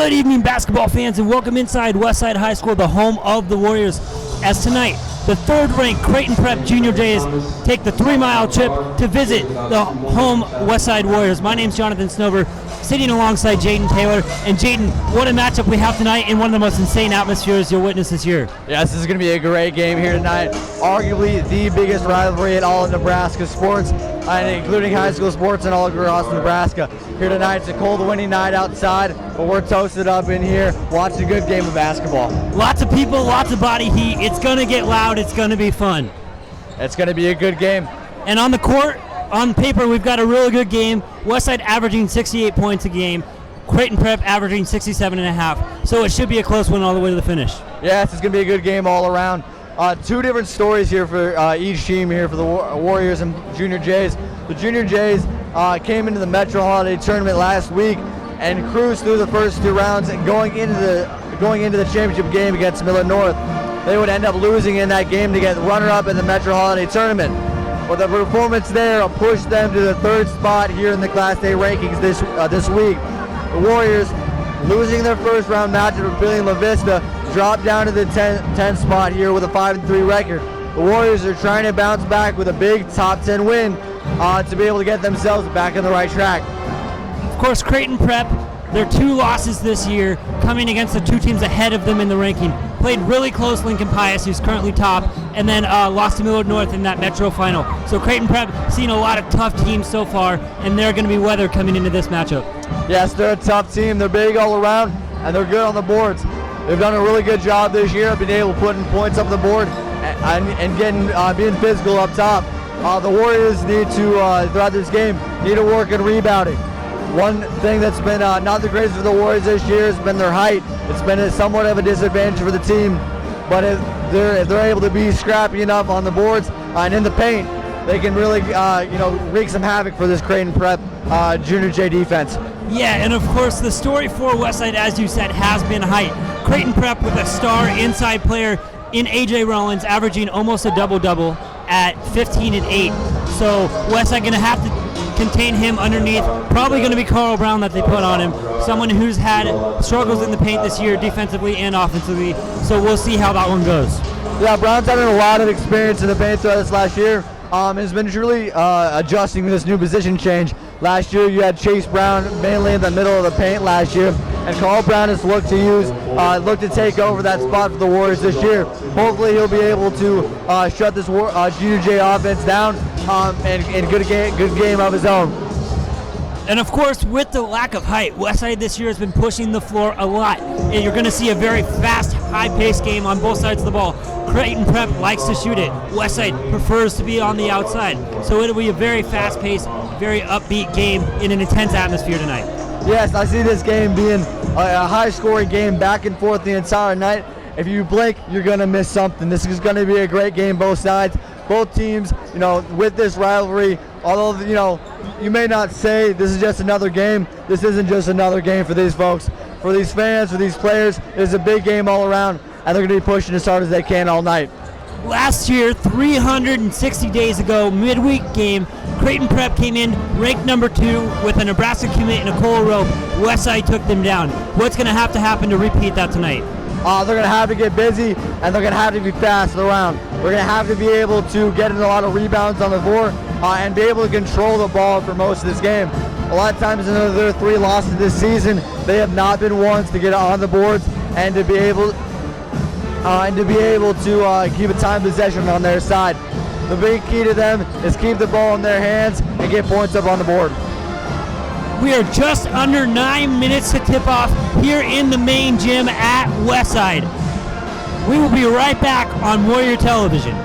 Good evening, basketball fans, and welcome inside Westside High School, the home of the Warriors. As tonight, the third-ranked Creighton Prep Jr. Jays take the 3-mile trip to visit the home Westside Warriors. My name's Jonathan Snover, sitting alongside Jaden Taylor. And Jaden, what a matchup we have tonight in one of the most insane atmospheres you'll witness this year. Yes, this is going to be a great game here tonight. Arguably the biggest rivalry in all of Nebraska sports, and including high school sports and all across Nebraska. Here tonight, it's a cold, windy night outside, but we're toasted up in here, watching a good game of basketball. Lots of people, lots of body heat. It's going to get loud. It's going to be fun. It's going to be a good game. And on the court, on paper, we've got a really good game. Westside averaging 68 points a game. Creighton Prep averaging 67.5. So it should be a close one all the way to the finish. Yes, it's going to be a good game all around. Two different stories here for each team here for the Warriors and Junior Jays. The Junior Jays came into the Metro Holiday Tournament last week and cruised through the first two rounds, and going into the championship game against Millard North, they would end up losing in that game to get runner-up in the Metro Holiday Tournament. But the performance there pushed them to the third spot here in the Class A rankings this week. The Warriors, losing their first round matchup with Billy La Vista, dropped down to the 10th spot here with a 5-3 record. The Warriors are trying to bounce back with a big top 10 win to be able to get themselves back on the right track. Of course, Creighton Prep, their two losses this year, coming against the two teams ahead of them in the ranking. Played really close Lincoln Pius, who's currently top, and then lost to Millard North in that Metro final. So Creighton Prep seen a lot of tough teams so far, and they're going to be weathered coming into this matchup. Yes, they're a tough team. They're big all around, and they're good on the boards. They've done a really good job this year of being able to put points up the board and getting being physical up top. The Warriors need to, throughout this game, need to work on rebounding. One thing that's been not the greatest for the Warriors this year has been their height. It's been somewhat of a disadvantage for the team, but if they're able to be scrappy enough on the boards and in the paint, they can really wreak some havoc for this Creighton Prep Junior J defense. Yeah, and of course the story for Westside, as you said, has been height. Creighton Prep with a star inside player in A.J. Rollins, averaging almost a double-double at 15 and 8. So Westside going to have to contain him underneath. Probably going to be Carl Brown that they put on him. Someone who's had struggles in the paint this year, defensively and offensively. So we'll see how that one goes. Yeah, Brown's having a lot of experience in the paint throughout this last year. Has been truly adjusting to this new position change. Last year you had Chase Brown mainly in the middle of the paint last year, and Carl Brown has looked to take over that spot for the Warriors this year. Hopefully he'll be able to shut this Junior J offense down and good game of his own. And of course, with the lack of height, Westside this year has been pushing the floor a lot. And you're going to see a very fast, high-paced game on both sides of the ball. Creighton Prep likes to shoot it. Westside prefers to be on the outside. So it'll be a very fast-paced, very upbeat game in an intense atmosphere tonight. Yes, I see this game being a high-scoring game, back and forth the entire night. If you blink, you're going to miss something. This is going to be a great game, both sides. Both teams, with this rivalry, although, you may not say this is just another game, this isn't just another game for these folks. For these fans, for these players, it's a big game all around, and they're going to be pushing as hard as they can all night. Last year, 360 days ago, midweek game, Creighton Prep came in ranked number 2 with a Nebraska commit and a Cole Rope. Westside took them down. What's going to have to happen to repeat that tonight? They're going to have to get busy, and they're going to have to be fast around. We're going to have to be able to get in a lot of rebounds on the floor and be able to control the ball for most of this game. A lot of times in their 3 losses this season, they have not been ones to get on the boards and to be able to keep a time possession on their side. The big key to them is keep the ball in their hands and get points up on the board. We are just under 9 minutes to tip off here in the main gym at Westside. We will be right back on Warrior Television.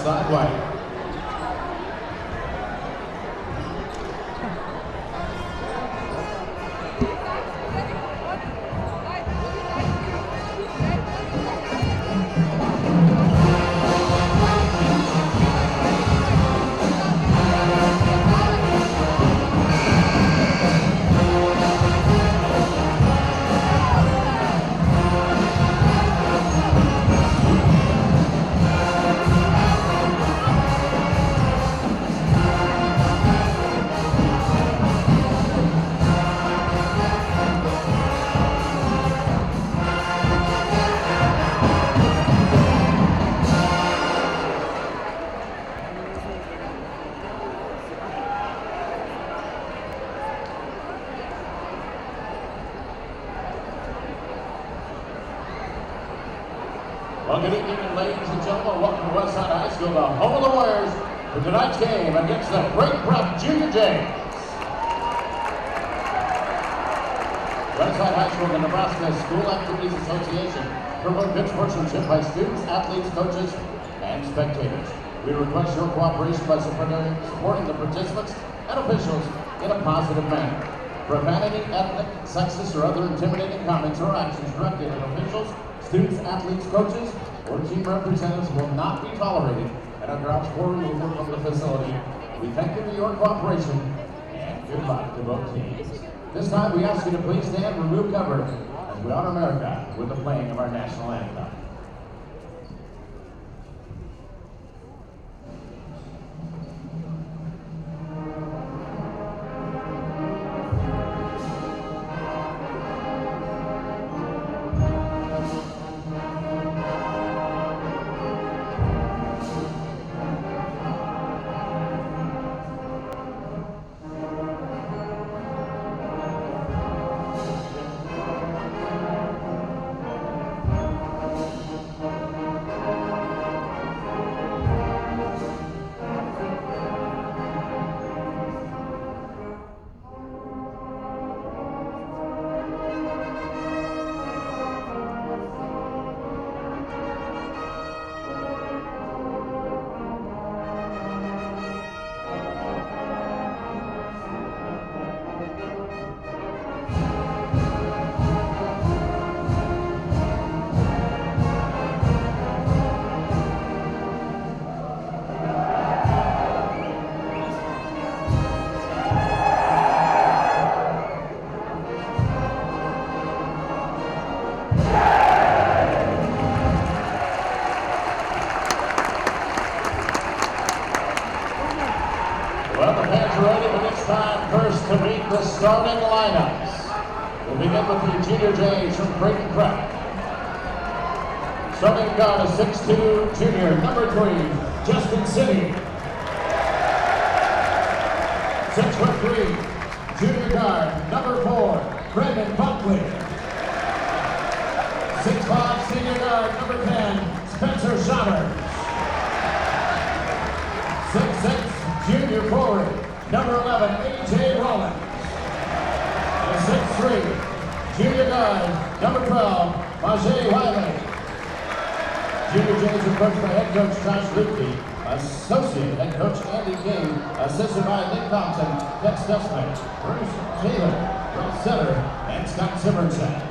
Westside Warriors. Well, good evening, ladies and gentlemen. Welcome to Westside High School, the home of the Warriors, for tonight's game against the Creighton Prep Jr. Westside High School, the Nebraska School Activities Association, promote good sportsmanship by students, athletes, coaches, and spectators. We request your cooperation by supporting the participants and officials in a positive manner. Profanity, ethnic, sexist, or other intimidating comments or actions directed at officials, students, athletes, coaches, or team representatives will not be tolerated and are grounds for removal from the facility. We thank you for your cooperation and good luck to both teams. This time we ask you to please stand, remove cover as we honor America with the playing of our national anthem. To meet the starting lineups. We'll begin with the Junior Jays from Creighton Prep. Starting guard, a 6'2" junior, number 3, Justin City. 6'3", junior guard, number 4, Brandon Buckley. 6'5", senior guard, number 10, Spencer Shammers. 6'6", junior forward, number 11, A.J. Rollins. And 6'3", junior guard, number 12, Majay Wiley. Junior Jays are coached by head coach Josh Lutke, associate head coach Andy King, assisted by Nick Thompson, Tex Dustman, Bruce Taylor, Brett Setter, and Scott Simonson.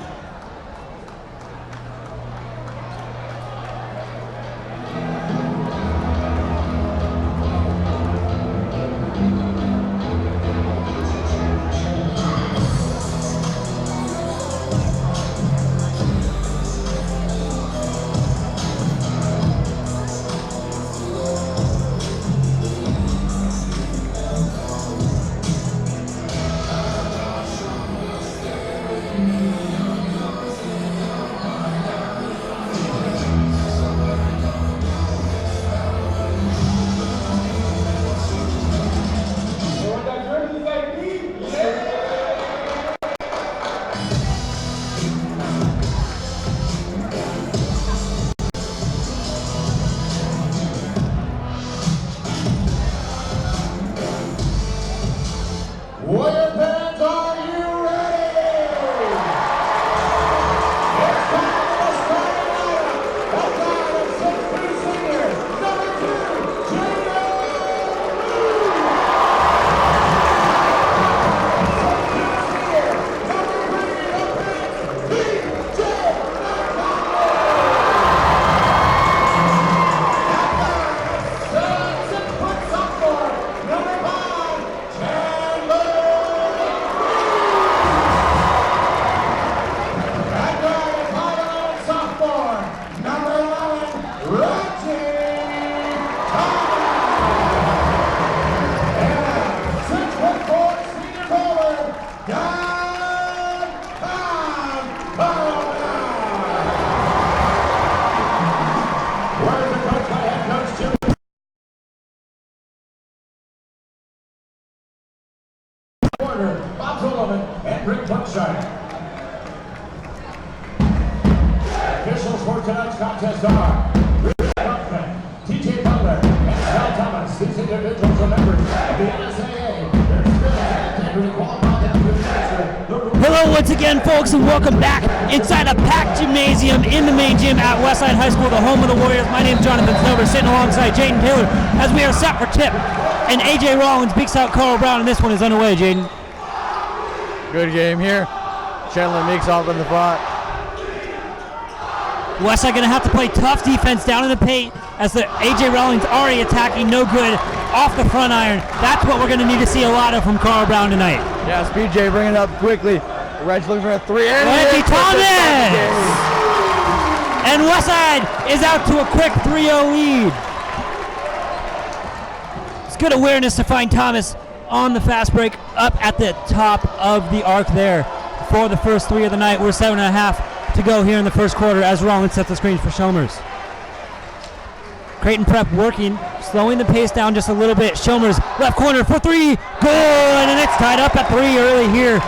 Officials for tonight's contest are TJ Butler and Sal Thomas. These individuals are members of the NSAA. Their experience and integrity qualify them to administer. Hello once again, folks, and welcome back inside a packed gymnasium in the main gym at Westside High School, the home of the Warriors. My name is Jonathan Snover, sitting alongside Jaden Taylor as we are set for tip. And AJ Rollins beats out Carl Brown, and this one is underway, Jaden. Good game here. Chandler Meeks off in the front. Westside gonna have to play tough defense down in the paint as the AJ Rollins already attacking, no good, off the front iron. That's what we're gonna need to see a lot of from Carl Brown tonight. Yes, BJ bringing it up quickly. Reg looking for a three. Reggie Thomas! And Westside is out to a quick 3-0 lead. It's good awareness to find Thomas on the fast break up at the top of the arc there for the first three of the night. We're 7.5 to go here in the first quarter as Rollins sets the screens for Shomers. Creighton Prep working, slowing the pace down just a little bit. Shomers left corner for three, good, and it's tied up at 3 early here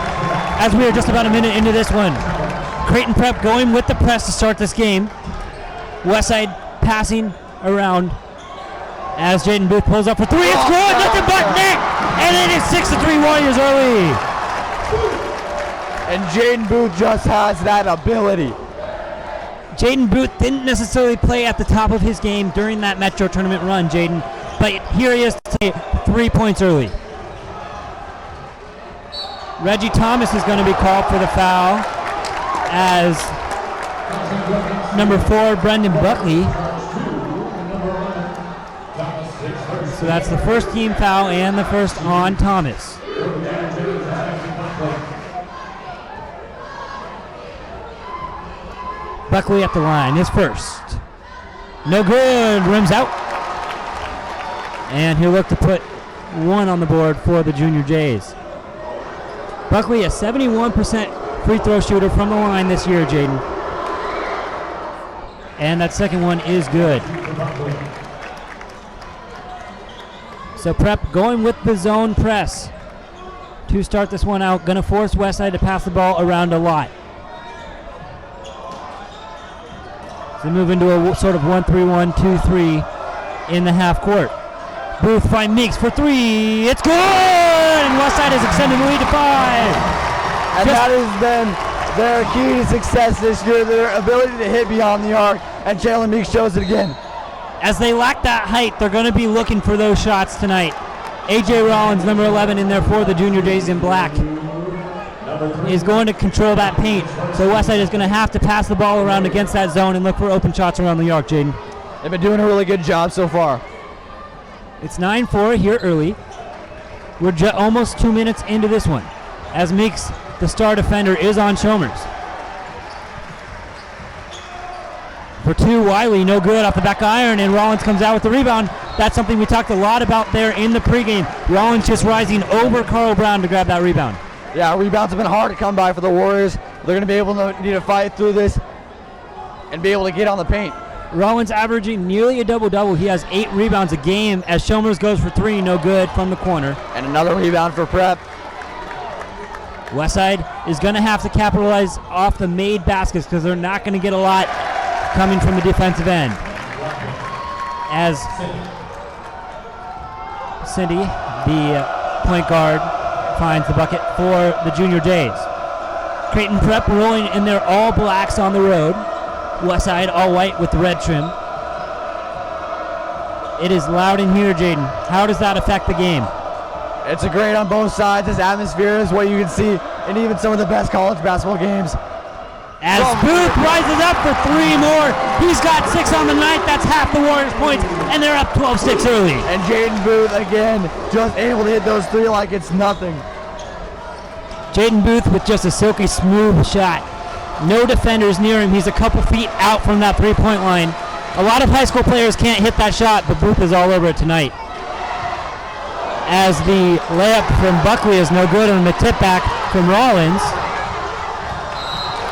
as we are just about a minute into this one. Creighton Prep going with the press to start this game. Westside passing around as Jaden Booth pulls up for three. It's good, nothing but net, and it is 6-3 Warriors early. And Jaden Booth just has that ability. Jaden Booth didn't necessarily play at the top of his game during that Metro tournament run, Jaden, but here he is to take 3 points early. Reggie Thomas is going to be called for the foul as number 4, Brendan Buckley. So that's the first team foul and the first on Thomas. Buckley at the line, his first. No good, rims out. And he'll look to put one on the board for the Junior Jays. Buckley, a 71% free throw shooter from the line this year, Jaden. And that second one is good. So Prep going with the zone press to start this one out. Gonna force Westside to pass the ball around a lot. So move into a sort of 1-3-1, 2-3 in the half court. Booth finds Meeks for three. It's good! And Westside has extended the lead to 5. And that has been their key to success this year, their ability to hit beyond the arc. And Chandler Meeks shows it again. As they lack that height, they're going to be looking for those shots tonight. AJ Rollins, number 11 in there for the Junior Jays in black, is going to control that paint. So Westside is going to have to pass the ball around against that zone and look for open shots around the arc, Jaden. They've been doing a really good job so far. It's 9-4 here early. We're almost 2 minutes into this one as Meeks, the star defender, is on Shomers. For 2, Wiley, no good off the back iron, and Rollins comes out with the rebound. That's something we talked a lot about there in the pregame. Rollins just rising over Carl Brown to grab that rebound. Yeah, rebounds have been hard to come by for the Warriors. They're going to be able to need to fight through this and be able to get on the paint. Rollins averaging nearly a double-double. He has 8 rebounds a game as Shomers goes for 3, no good from the corner. And another rebound for Prep. Westside is going to have to capitalize off the made baskets because they're not going to get a lot coming from the defensive end. As Cindy, the point guard, finds the bucket for the Junior Jays. Creighton Prep rolling in their all blacks on the road. Westside all white with the red trim. It is loud in here, Jaden. How does that affect the game? It's a great on both sides. This atmosphere is what you can see in even some of the best college basketball games. As Booth rises up for 3 more. He's got 6 on the night. That's half the Warriors' points, and they're up 12-6 early. And Jaden Booth, again, just able to hit those 3 like it's nothing. Jaden Booth with just a silky smooth shot. No defenders near him. He's a couple feet out from that 3-point line. A lot of high school players can't hit that shot, but Booth is all over it tonight. As the layup from Buckley is no good on the tip back from Rollins.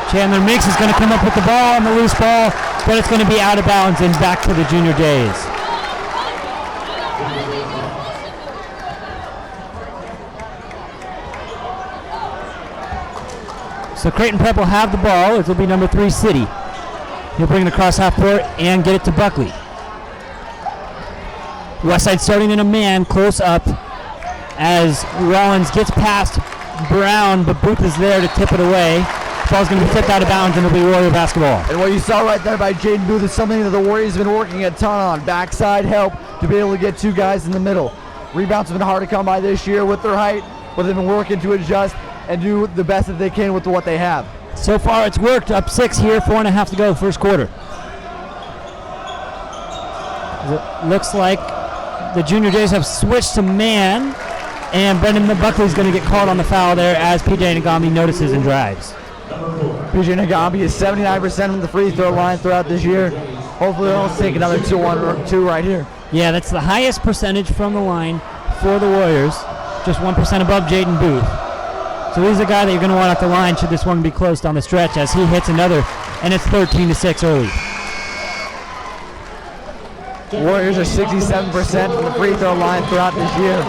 Chandler Meeks is going to come up with the ball on the loose ball, but it's going to be out of bounds and back to the Junior Jays. So Creighton Prep will have the ball. It will be number 3, City. He'll bring it across half court and get it to Buckley. Westside starting in a man close up as Rollins gets past Brown, but Booth is there to tip it away. The ball's going to be tipped out of bounds and it'll be Warrior basketball. And what you saw right there by Jaden Booth is something that the Warriors have been working a ton on. Backside help to be able to get 2 guys in the middle. Rebounds have been hard to come by this year with their height, but they've been working to adjust and do the best that they can with what they have. So far it's worked. Up 6 here, 4.5 to go, first quarter. It looks like the Junior Jays have switched to man, and Brendan Buckley's going to get called on the foul there as PJ Nagami notices and drives. PJ Nagami is 79% from the free throw line throughout this year. Hopefully they'll take another 2 right here. Yeah, that's the highest percentage from the line for the Warriors, just 1% above Jaden Booth. So he's a guy that you're going to want at the line should this one be close down the stretch as he hits another, and it's 13-6 early. Warriors are 67% from the free throw line throughout this year.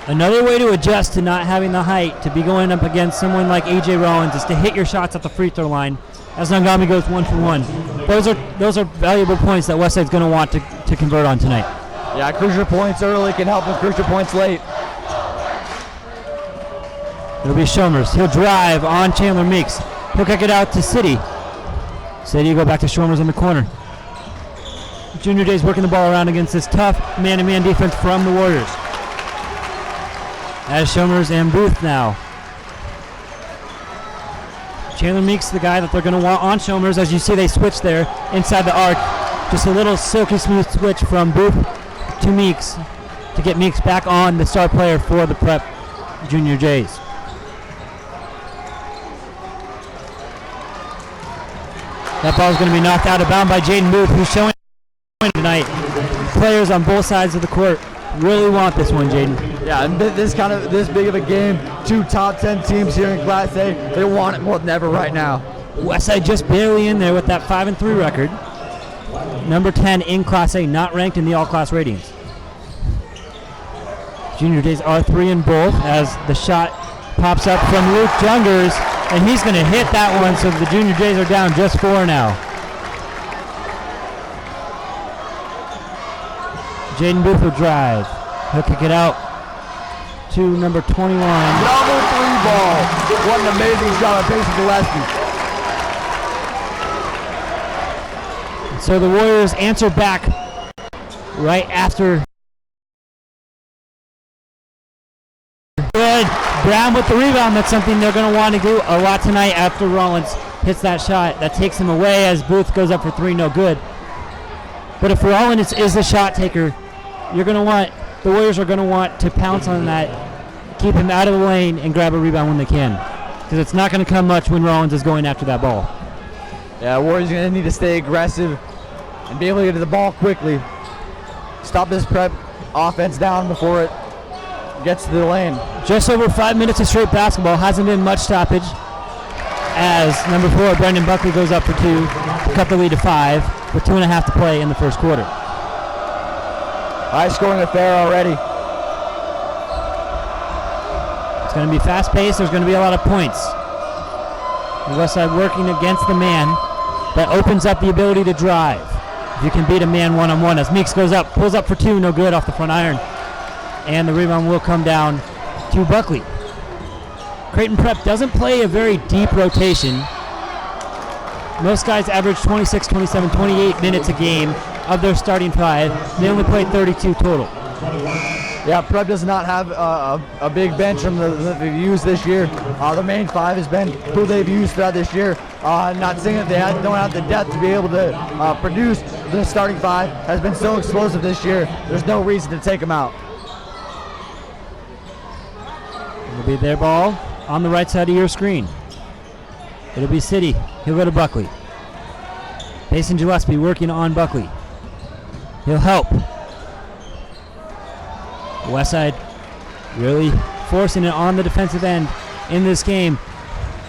Another way to adjust to not having the height to be going up against someone like A.J. Rollins is to hit your shots at the free throw line as Nagami goes 1 for 1. Those are valuable points that Westside's going to want to convert on tonight. Yeah, crucial points early can help with crucial points late. It'll be Shomers. He'll drive on Chandler Meeks. He'll kick it out to City. City go back to Shomers in the corner. Junior Jays working the ball around against this tough man-to-man defense from the Warriors. As Shomers and Booth now. Chandler Meeks, the guy that they're going to want on Shomers. As you see, they switch there inside the arc. Just a little silky smooth switch from Booth to Meeks to get Meeks back on the star player for the Prep Junior Jays. That ball is going to be knocked out of bounds by Jaden Booth, who's showing tonight. Players on both sides of the court really want this one, Jaden. Yeah, and this big of a game, 2 top 10 teams here in Class A, they want it more than ever right now. Westside just barely in there with that 5-3 record. Number 10 in Class A, not ranked in the all-class ratings. Junior Jays are 3 in both as the shot pops up from Luke Jungers, and he's going to hit that one, so the Junior Jays are down just 4 now. Jaden Booth will drive. He'll kick it out to number 21. Double 3 ball. What an amazing shot by Pacey Gillespie. So the Warriors answer back right after. Good. Brown with the rebound. That's something they're going to want to do a lot tonight after Rollins hits that shot. That takes him away as Booth goes up for 3, no good. But if Rollins is the shot taker, the Warriors are going to want to pounce on that, keep him out of the lane, and grab a rebound when they can. Because it's not going to come much when Rollins is going after that ball. Yeah, Warriors are going to need to stay aggressive and be able to get to the ball quickly. Stop this Prep offense down before it gets to the lane. Just over 5 minutes of straight basketball. Hasn't been much stoppage as number 4, Brendan Buckley, goes up for 2 to cut the lead to 5 with 2.5 to play in the first quarter. High scoring affair already. It's going to be fast paced. There's going to be a lot of points. The Westside working against the man. That opens up the ability to drive. If you can beat a man one-on-one as Meeks goes up, pulls up for 2, no good off the front iron. And the rebound will come down to Buckley. Creighton Prep doesn't play a very deep rotation. Most guys average 26, 27, 28 minutes a game of their starting 5. They only play 32 total. Yeah, Prep does not have a big bench from that they've used this year. The main 5 has been who they've used throughout this year. Not saying that they don't have the depth to be able to produce. The starting 5 has been so explosive this year. There's no reason to take them out. It'll be their ball on the right side of your screen. It'll be City. He'll go to Buckley. Payson Gillespie working on Buckley. He'll help. Westside really forcing it on the defensive end in this game.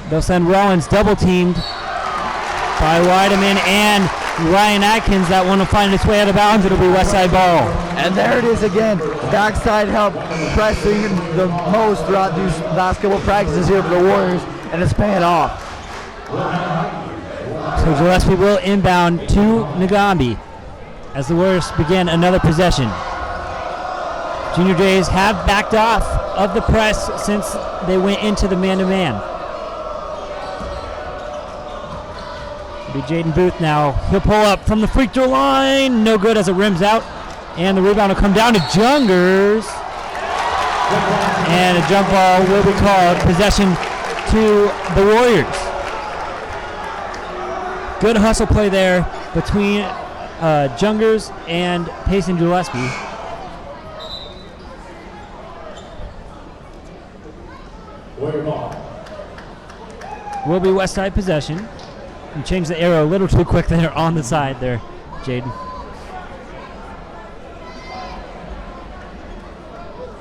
They'll send Rollins double teamed by Weideman and Ryan Atkins. That one will find its way out of bounds. It'll be Westside ball. And there it is again. Backside help pressing the most throughout these basketball practices here for the Warriors, and it's paying off. So Gillespie will inbound to Nagambi as the Warriors begin another possession. Junior Jays have backed off of the press since they went into the man-to-man. It'll be Jaden Booth now. He'll pull up from the free throw line. No good as it rims out. And the rebound will come down to Jungers. And a jump ball will be called. Possession to the Warriors. Good hustle play there between Jungers and Payson Gillespie. Will be Westside possession. You changed the arrow a little too quick there on the side there, Jaden.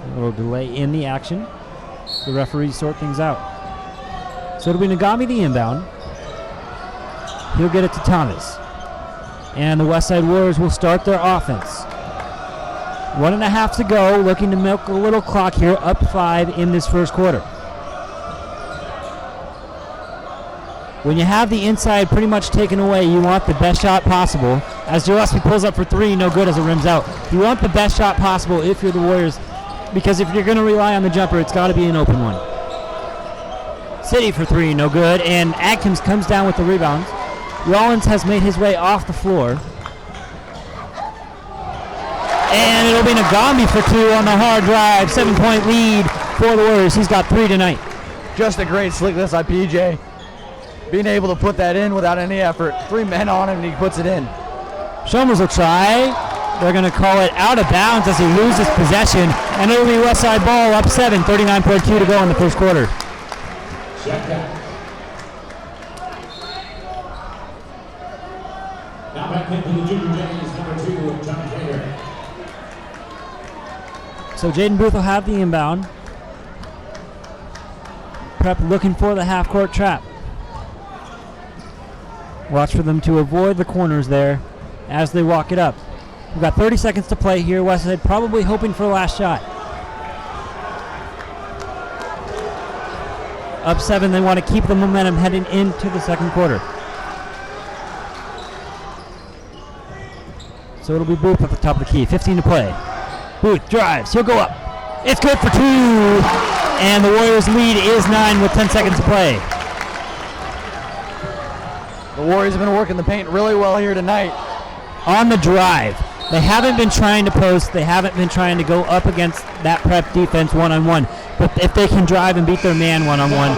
A little delay in the action. The referees sort things out. So it'll be Nagami the inbound. He'll get it to Thomas. And the Westside Warriors will start their offense. 1.5 to go, looking to milk a little clock here, up 5 in this first quarter. When you have the inside pretty much taken away, you want the best shot possible. As Gillespie pulls up for 3, no good as it rims out. You want the best shot possible if you're the Warriors, because if you're going to rely on the jumper, it's got to be an open one. City for 3, no good, and Atkins comes down with the rebound. Rollins has made his way off the floor. And it'll be Nagambi for 2 on the hard drive. 7-point lead for the Warriors. He's got 3 tonight. Just a great slickness by PJ. Being able to put that in without any effort. 3 men on him and he puts it in. Shomers will try. They're going to call it out of bounds as he loses possession. And it'll be Westside ball up 7, 39.2 to go in the first quarter. Check that. Now back into the Junior Jays, number 2, John Trader. So Jaden Booth will have the inbound. Prep looking for the half-court trap. Watch for them to avoid the corners there as they walk it up. We've got 30 seconds to play here. Westside probably hoping for the last shot. Up 7, they want to keep the momentum heading into the second quarter. So it'll be Booth at the top of the key. 15 to play. Booth drives. He'll go up. It's good for 2. And the Warriors lead is 9 with 10 seconds to play. The Warriors have been working the paint really well here tonight. On the drive. They haven't been trying to post. They haven't been trying to go up against that Prep defense one-on-one. But if they can drive and beat their man one-on-one,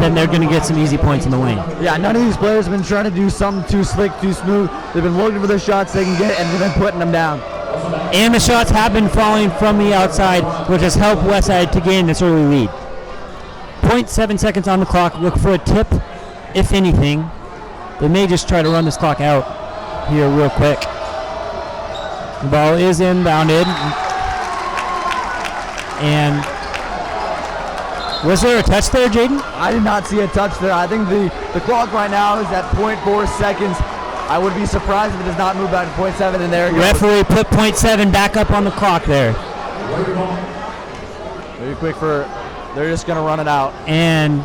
then they're going to get some easy points in the lane. Yeah, none of these players have been trying to do something too slick, too smooth. They've been looking for the shots they can get, and they've been putting them down. And the shots have been falling from the outside, which has helped Westside to gain this early lead. 0.7 seconds on the clock. Look for a tip, if anything. They may just try to run this clock out here real quick. The ball is inbounded. And was there a touch there, Jaden? I did not see a touch there. I think the clock right now is at 0.4 seconds. I would be surprised if it does not move back to 0.7, and there it goes. Referee put 0.7 back up on the clock there. Maybe quick for, they're just going to run it out. And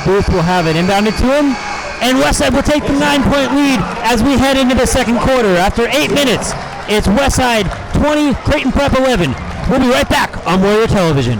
Booth will have it inbounded to him. And Westside will take the 9-point lead as we head into the second quarter. After 8 minutes, it's Westside 20, Creighton Prep 11. We'll be right back on Warrior Television.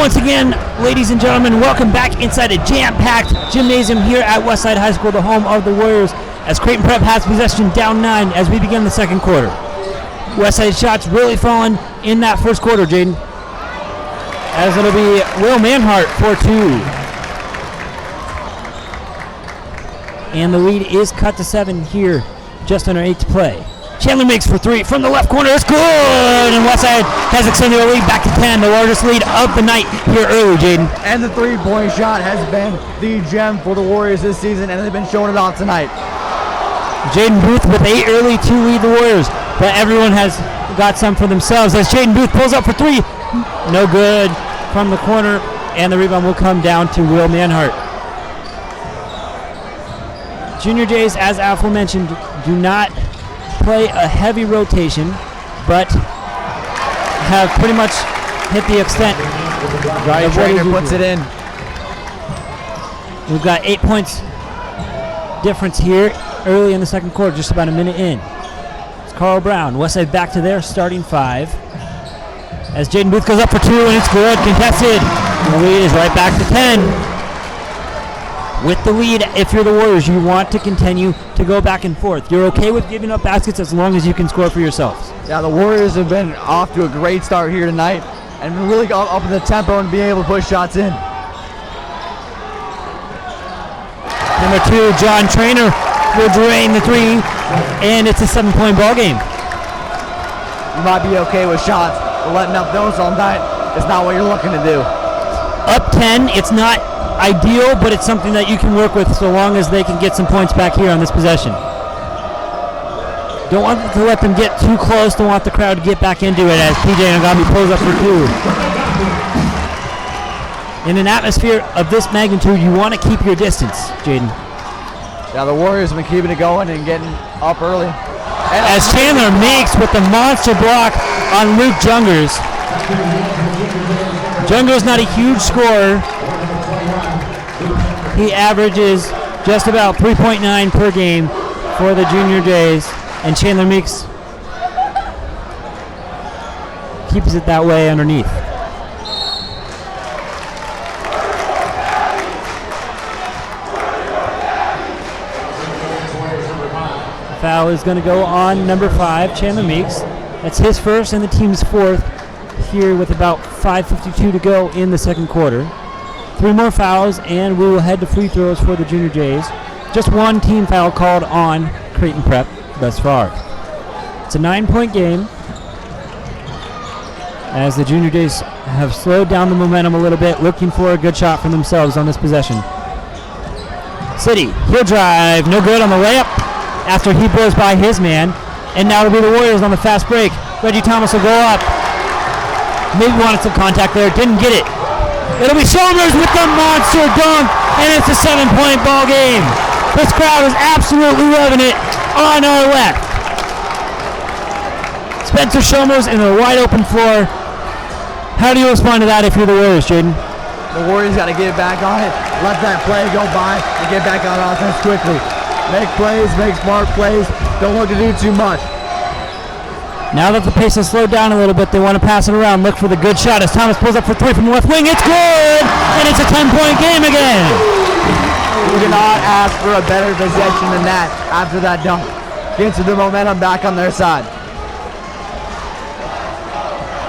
once again, ladies and gentlemen, welcome back inside a jam-packed gymnasium here at Westside High School, the home of the Warriors, as Creighton Prep has possession down 9 as we begin the second quarter. Westside shots really falling in that first quarter, Jaden, as it'll be Will Manhart for 2. And the lead is cut to 7 here, just under 8 to play. Chandler makes for 3 from the left corner. It's good! And Westside has extended the lead back to 10, the largest lead of the night here early, Jaden. And the three-point shot has been the gem for the Warriors this season, and they've been showing it off tonight. Jaden Booth with 8 early to lead the Warriors, but everyone has got some for themselves as Jaden Booth pulls up for 3. No good from the corner, and the rebound will come down to Will Manhart. Junior Jays, as aforementioned, do not play a heavy rotation, but have pretty much hit the extent. Right, Trainer puts it in. We've got 8 points difference here early in the second quarter, just about a minute in. It's Carl Brown. Westside back to their starting 5. As Jaden Booth goes up for 2, and it's good, contested. The lead is right back to 10. With the lead, if you're the Warriors, you want to continue to go back and forth. You're okay with giving up baskets as long as you can score for yourselves. Yeah, the Warriors have been off to a great start here tonight and been really up in the tempo and being able to push shots in. Number 2, John Trainer will drain the 3, and it's a 7-point ball game. You might be okay with shots, but letting up those all night is not what you're looking to do. Up 10, it's not ideal, but it's something that you can work with so long as they can get some points back here on this possession. Don't want to let them get too close. Don't want the crowd to get back into it as PJ Ngami pulls up for 2. In an atmosphere of this magnitude, you want to keep your distance, Jaden. Yeah, the Warriors have been keeping it going and getting up early. And as Chandler makes with the monster block on Luke Jungers. Jungers not a huge scorer. He averages just about 3.9 per game for the Junior Jays, and Chandler Meeks keeps it that way underneath. The foul is going to go on number 5, Chandler Meeks. That's his first and the team's 4th here with about 5:52 to go in the second quarter. 3 more fouls, and we will head to free throws for the Junior Jays. Just 1 team foul called on Creighton Prep thus far. It's a 9-point game as the Junior Jays have slowed down the momentum a little bit, looking for a good shot for themselves on this possession. City, he'll drive, no good on the layup after he blows by his man, and now it'll be the Warriors on the fast break. Reggie Thomas will go up. Maybe wanted some contact there, didn't get it. It'll be Chalmers with the monster dunk, and it's a 7-point ball game. This crowd is absolutely loving it on our left. Spencer Chalmers in a wide open floor. How do you respond to that if you're the Warriors, Jaden? The Warriors got to get back on it, let that play go by, and get back on offense quickly. Make plays, make smart plays. Don't look to do too much. Now that the pace has slowed down a little bit, they want to pass it around, look for the good shot as Thomas pulls up for 3 from the left wing. It's good, and it's a 10-point game again. You cannot ask for a better possession than that after that dunk. Gets the momentum back on their side.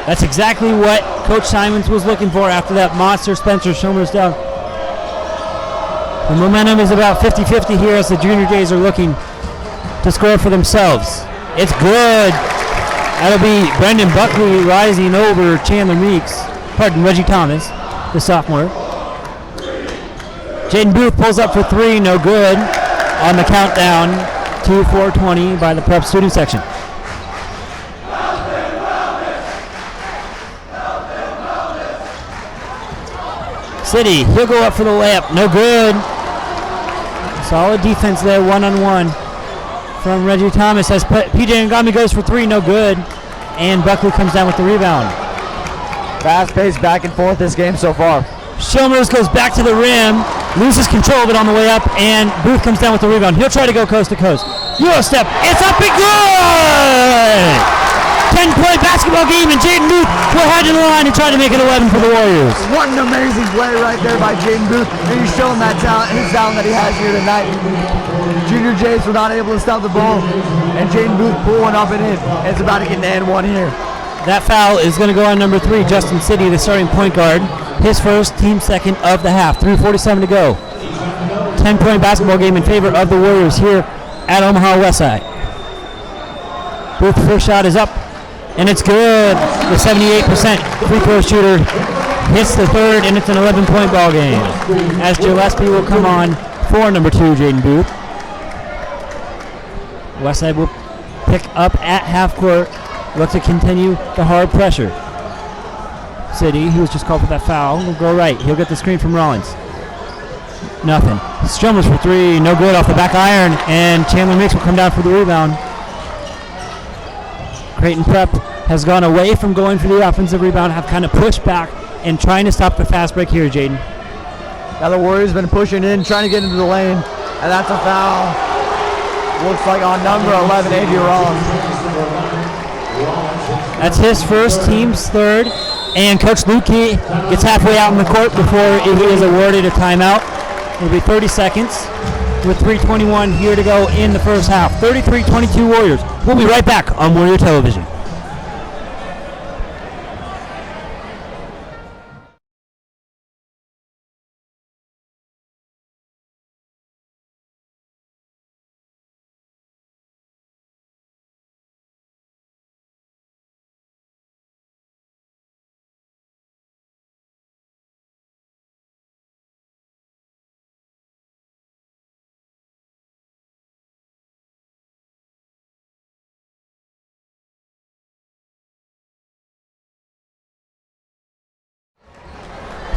That's exactly what Coach Simons was looking for after that monster Spencer Chalmers dunk. The momentum is about 50-50 here as the Junior Jays are looking to score for themselves. It's good. That'll be Brendan Buckley rising over Chandler Meeks. Reggie Thomas, the sophomore. Jaden Booth pulls up for 3, no good. On the countdown to 4:20 by the prep student section. City, he'll go up for the layup, no good. Solid defense there, one-on-one from Reggie Thomas as PJ Ngami goes for 3, no good. And Buckley comes down with the rebound. Fast-paced back and forth this game so far. Chalmers goes back to the rim, loses control of it on the way up, and Booth comes down with the rebound. He'll try to go coast to coast. Euro step, it's up and good! 10-point basketball game, and Jaden Booth will head to the line and try to make it 11 for the Warriors. What an amazing play right there by Jaden Booth, and he's showing that talent, his talent that he has here tonight. Junior Jays were not able to stop the ball, and Jaden Booth pulling up and in. It's about to get an and one here. That foul is going to go on number 3, Justin City, the starting point guard. His first, team second of the half. 3:47 to go. 10-point basketball game in favor of the Warriors here at Omaha Westside. Booth's first shot is up, and it's good. The 78% free throw shooter hits the third, and it's an 11-point ball game. As Gillespie will come on for number 2, Jaden Booth. Westside will pick up at half court. Look to continue the hard pressure. City, who was just called for that foul, will go right. He'll get the screen from Rollins. Nothing. Stromers for 3, no good off the back iron, and Chandler Mix will come down for the rebound. Creighton Prep has gone away from going for the offensive rebound, have kind of pushed back and trying to stop the fast break here, Jaden. Now the Warriors been pushing in, trying to get into the lane, and that's a foul. Looks like on number 11, A.J. Rollins. That's his first, team's third, and Coach Lukey gets halfway out in the court before he is awarded a timeout. It'll be 30 seconds with 3:21 here to go in the first half. 33-22 Warriors. We'll be right back on Warrior Television.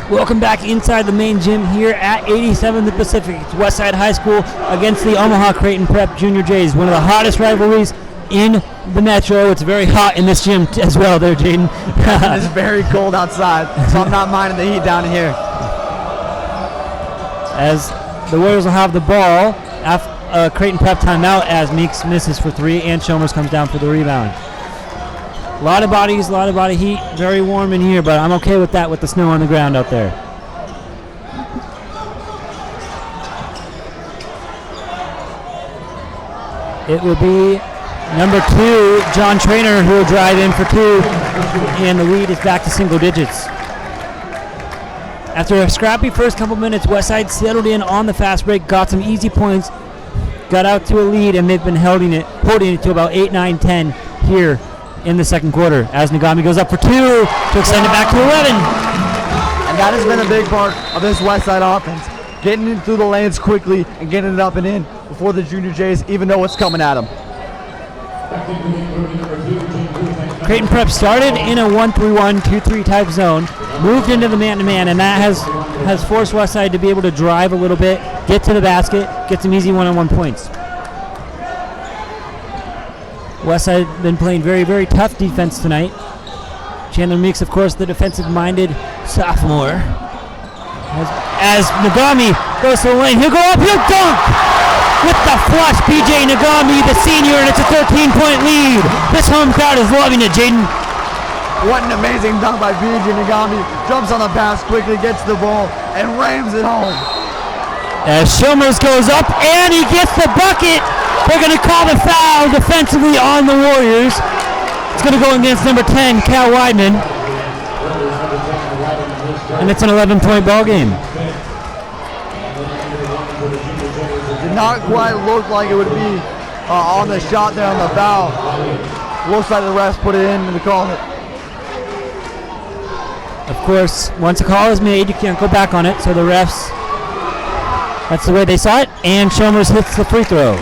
Welcome back inside the main gym here at 87th Pacific. It's Westside High School against the Omaha Creighton Prep Jr. Jays, one of the hottest rivalries in the Metro. It's very hot in this gym as well there, Jaden. It's very cold outside, so I'm not minding the heat down here. As the Warriors will have the ball, Creighton Prep timeout as Meeks misses for 3 and Chalmers comes down for the rebound. A lot of bodies, a lot of body heat. Very warm in here, but I'm okay with that with the snow on the ground out there. It will be number 2, John Trainer, who will drive in for 2, and the lead is back to single digits. After a scrappy first couple minutes, Westside settled in on the fast break, got some easy points, got out to a lead, and they've been holding it to about 8, 9, 10 here in the second quarter as Nagami goes up for 2 to extend it back to 11. And that has been a big part of this Westside offense, getting in through the lanes quickly and getting it up and in before the Junior Jays even know what's coming at them. Creighton Prep started in a 1-3-1, 2-3 type zone, moved into the man-to-man, and that has forced Westside to be able to drive a little bit, get to the basket, get some easy one-on-one points. Westside been playing very, very tough defense tonight. Chandler Meeks, of course, the defensive-minded sophomore. As Nagami goes to the lane, he'll go up, he'll dunk! With the flush, PJ Nagami, the senior, and it's a 13-point lead. This home crowd is loving it, Jaden. What an amazing dunk by PJ Nagami. Jumps on the pass quickly, gets the ball, and rams it home. As Chalmers goes up, and he gets the bucket. They're going to call the foul defensively on the Warriors. It's going to go against number 10, Cal Weidman. And it's an 11-point ball game. Did not quite look like it would be on the shot there on the foul. Looks like the refs put it in and they called it. Of course, once a call is made, you can't go back on it. So the refs, that's the way they saw it. And Chalmers hits the free throw.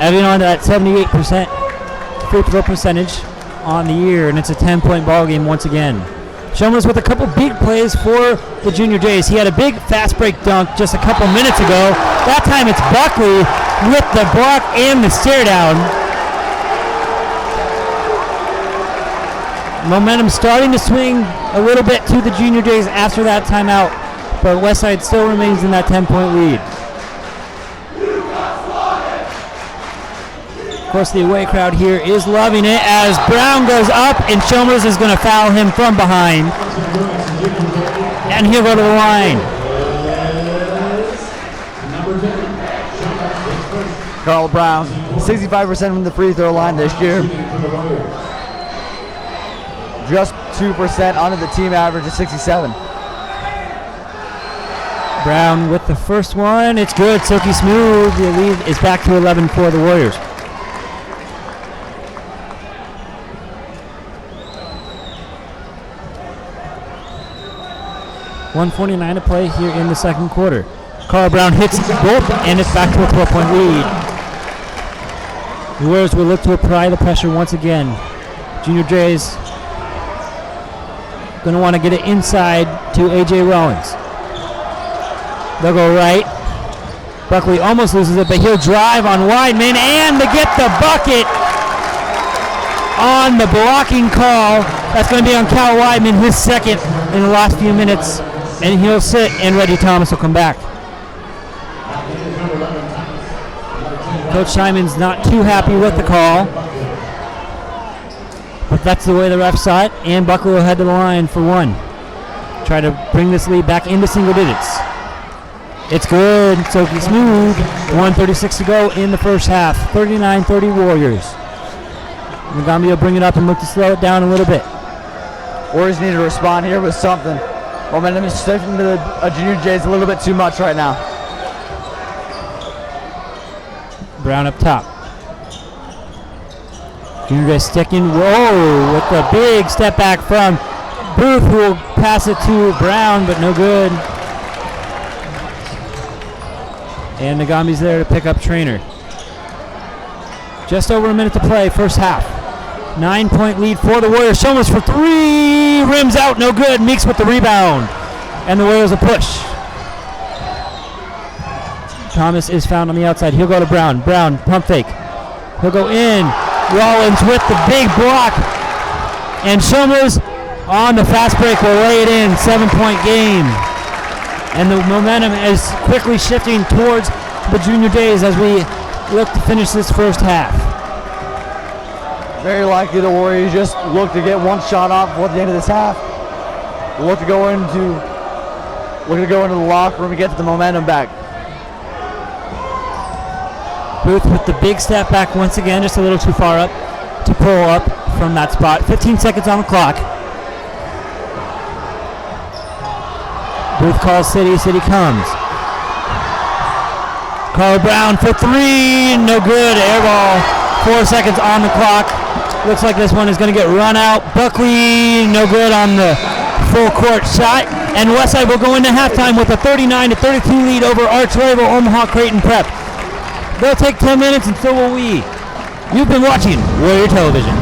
Adding on to that 78% free throw percentage on the year, and it's a 10-point ball game once again. Chalmers with a couple big plays for the Junior Jays. He had a big fast break dunk just a couple minutes ago. That time it's Buckley with the block and the stare down. Momentum starting to swing a little bit to the Junior Jays after that timeout, but Westside still remains in that 10-point lead. Of course, the away crowd here is loving it as Brown goes up and Chalmers is going to foul him from behind. And he'll go to the line. Carl Brown, 65% from the free throw line this year. Just 2% under the team average of 67. Brown with the first one. It's good. Silky smooth. The lead is back to 11 for the Warriors. .149 to play here in the second quarter. Carl Brown hits both, and it's back to a 12-point lead. The Warriors will look to apply the pressure once again. Junior Jays going to want to get it inside to A.J. Rollins. They'll go right. Buckley almost loses it, but he'll drive on Weidman and to get the bucket on the blocking call. That's going to be on Cal Weidman, his second in the last few minutes. And he'll sit, and Reggie Thomas will come back. Coach Simon's not too happy with the call, but that's the way the ref saw it, and Buckley will head to the line for one. Try to bring this lead back into single digits. It's good. Silky smooth. 1:36 to go in the first half. 39-30 Warriors. Ngami will bring it up and look to slow it down a little bit. Warriors need to respond here with something. Momentum is shifting to the Junior Jays a little bit too much right now. Brown up top. Junior Jays sticking. Whoa, with the big step back from Booth, who will pass it to Brown, but no good. And Nagami's there to pick up Trainer. Just over a minute to play, first half. 9-point lead for the Warriors. Chalmers for three. Rims out, no good. Meeks with the rebound. And the Warriors a push. Thomas is found on the outside. He'll go to Brown. Brown, pump fake. He'll go in. Rollins with the big block. And Chalmers on the fast break will lay it in. 7-point game. And the momentum is quickly shifting towards the Junior Jays as we look to finish this first half. Very likely the Warriors just look to get one shot off before the end of this half. Look to go into the locker room and get the momentum back. Booth with the big step back once again, just a little too far up to pull up from that spot. 15 seconds on the clock. Booth calls City, City comes. Carl Brown for three, no good, air ball. 4 seconds on the clock. Looks like this one is going to get run out. Buckley, no good on the full court shot. And Westside will go into halftime with a 39-32 lead over arch rival Omaha Creighton Prep. They'll take 10 minutes and so will we. You've been watching Warrior Television.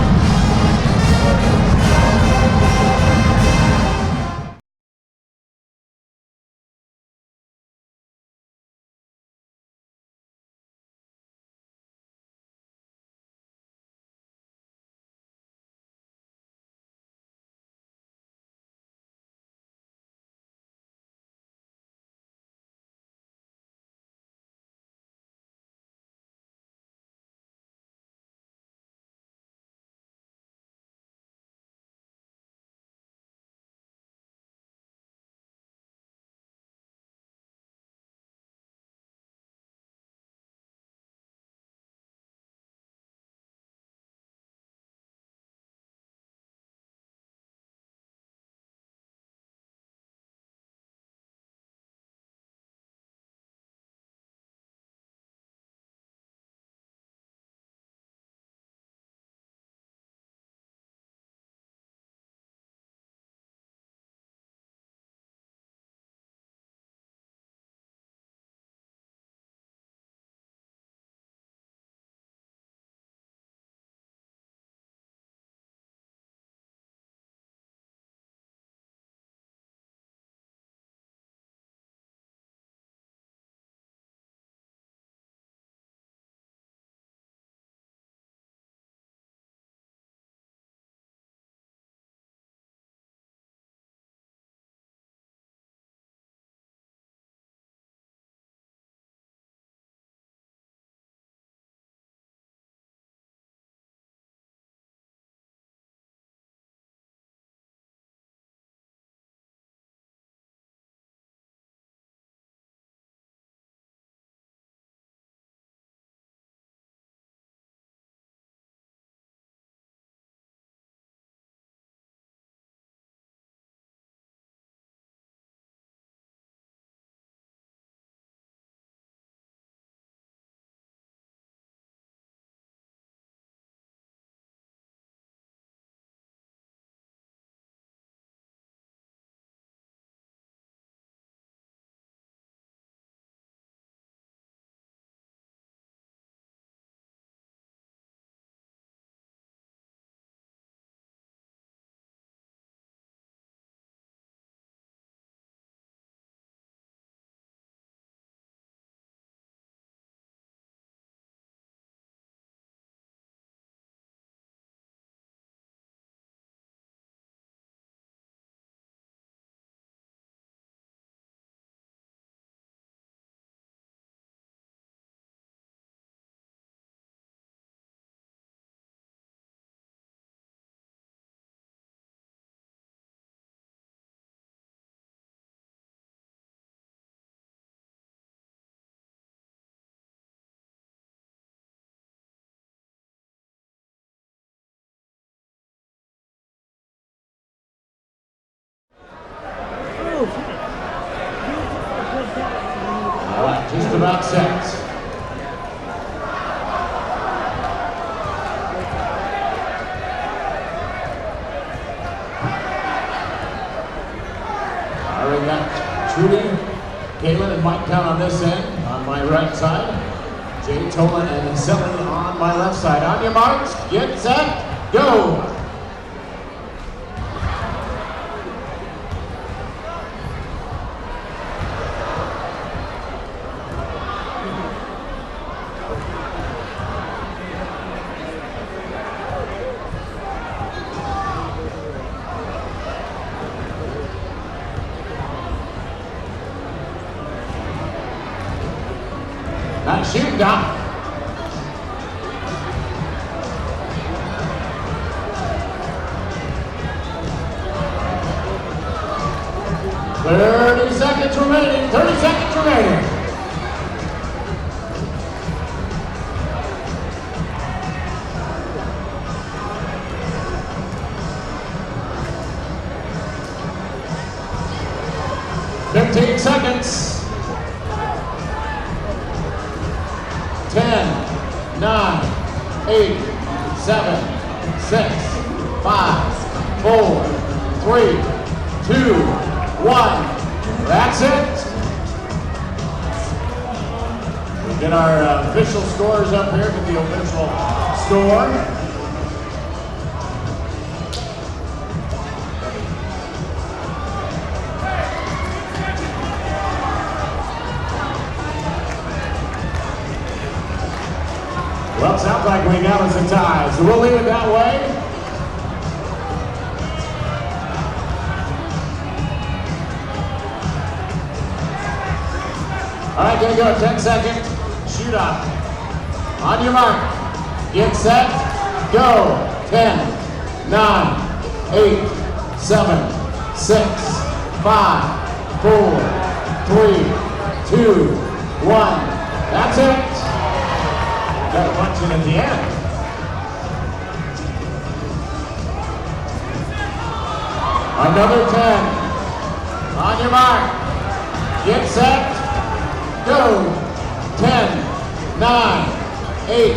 got Trudy, Caitlin, and Mike down on this end, on my right side. Jay, Tola, and Selly on my left side. On your marks, get set, go! Nice shoot, Doc. Thirty seconds remaining. 30 seconds remaining. Fifteen seconds. 10, 9, 8, 7, 6, 5, 4, 3, 2, 1. That's it. We'll get our official scores up here. Get the official score. Well, it sounds like we got us a tie, so we'll leave it that way. All right, gonna go 10-second shoot off. On your mark, get set, go. 10, 9, 8, 7, 6, 5, 4, 3, 2, 1. That's it. Got a punch in at the end. Another 10. On your mark. Get set. Go. 10, 9, 8,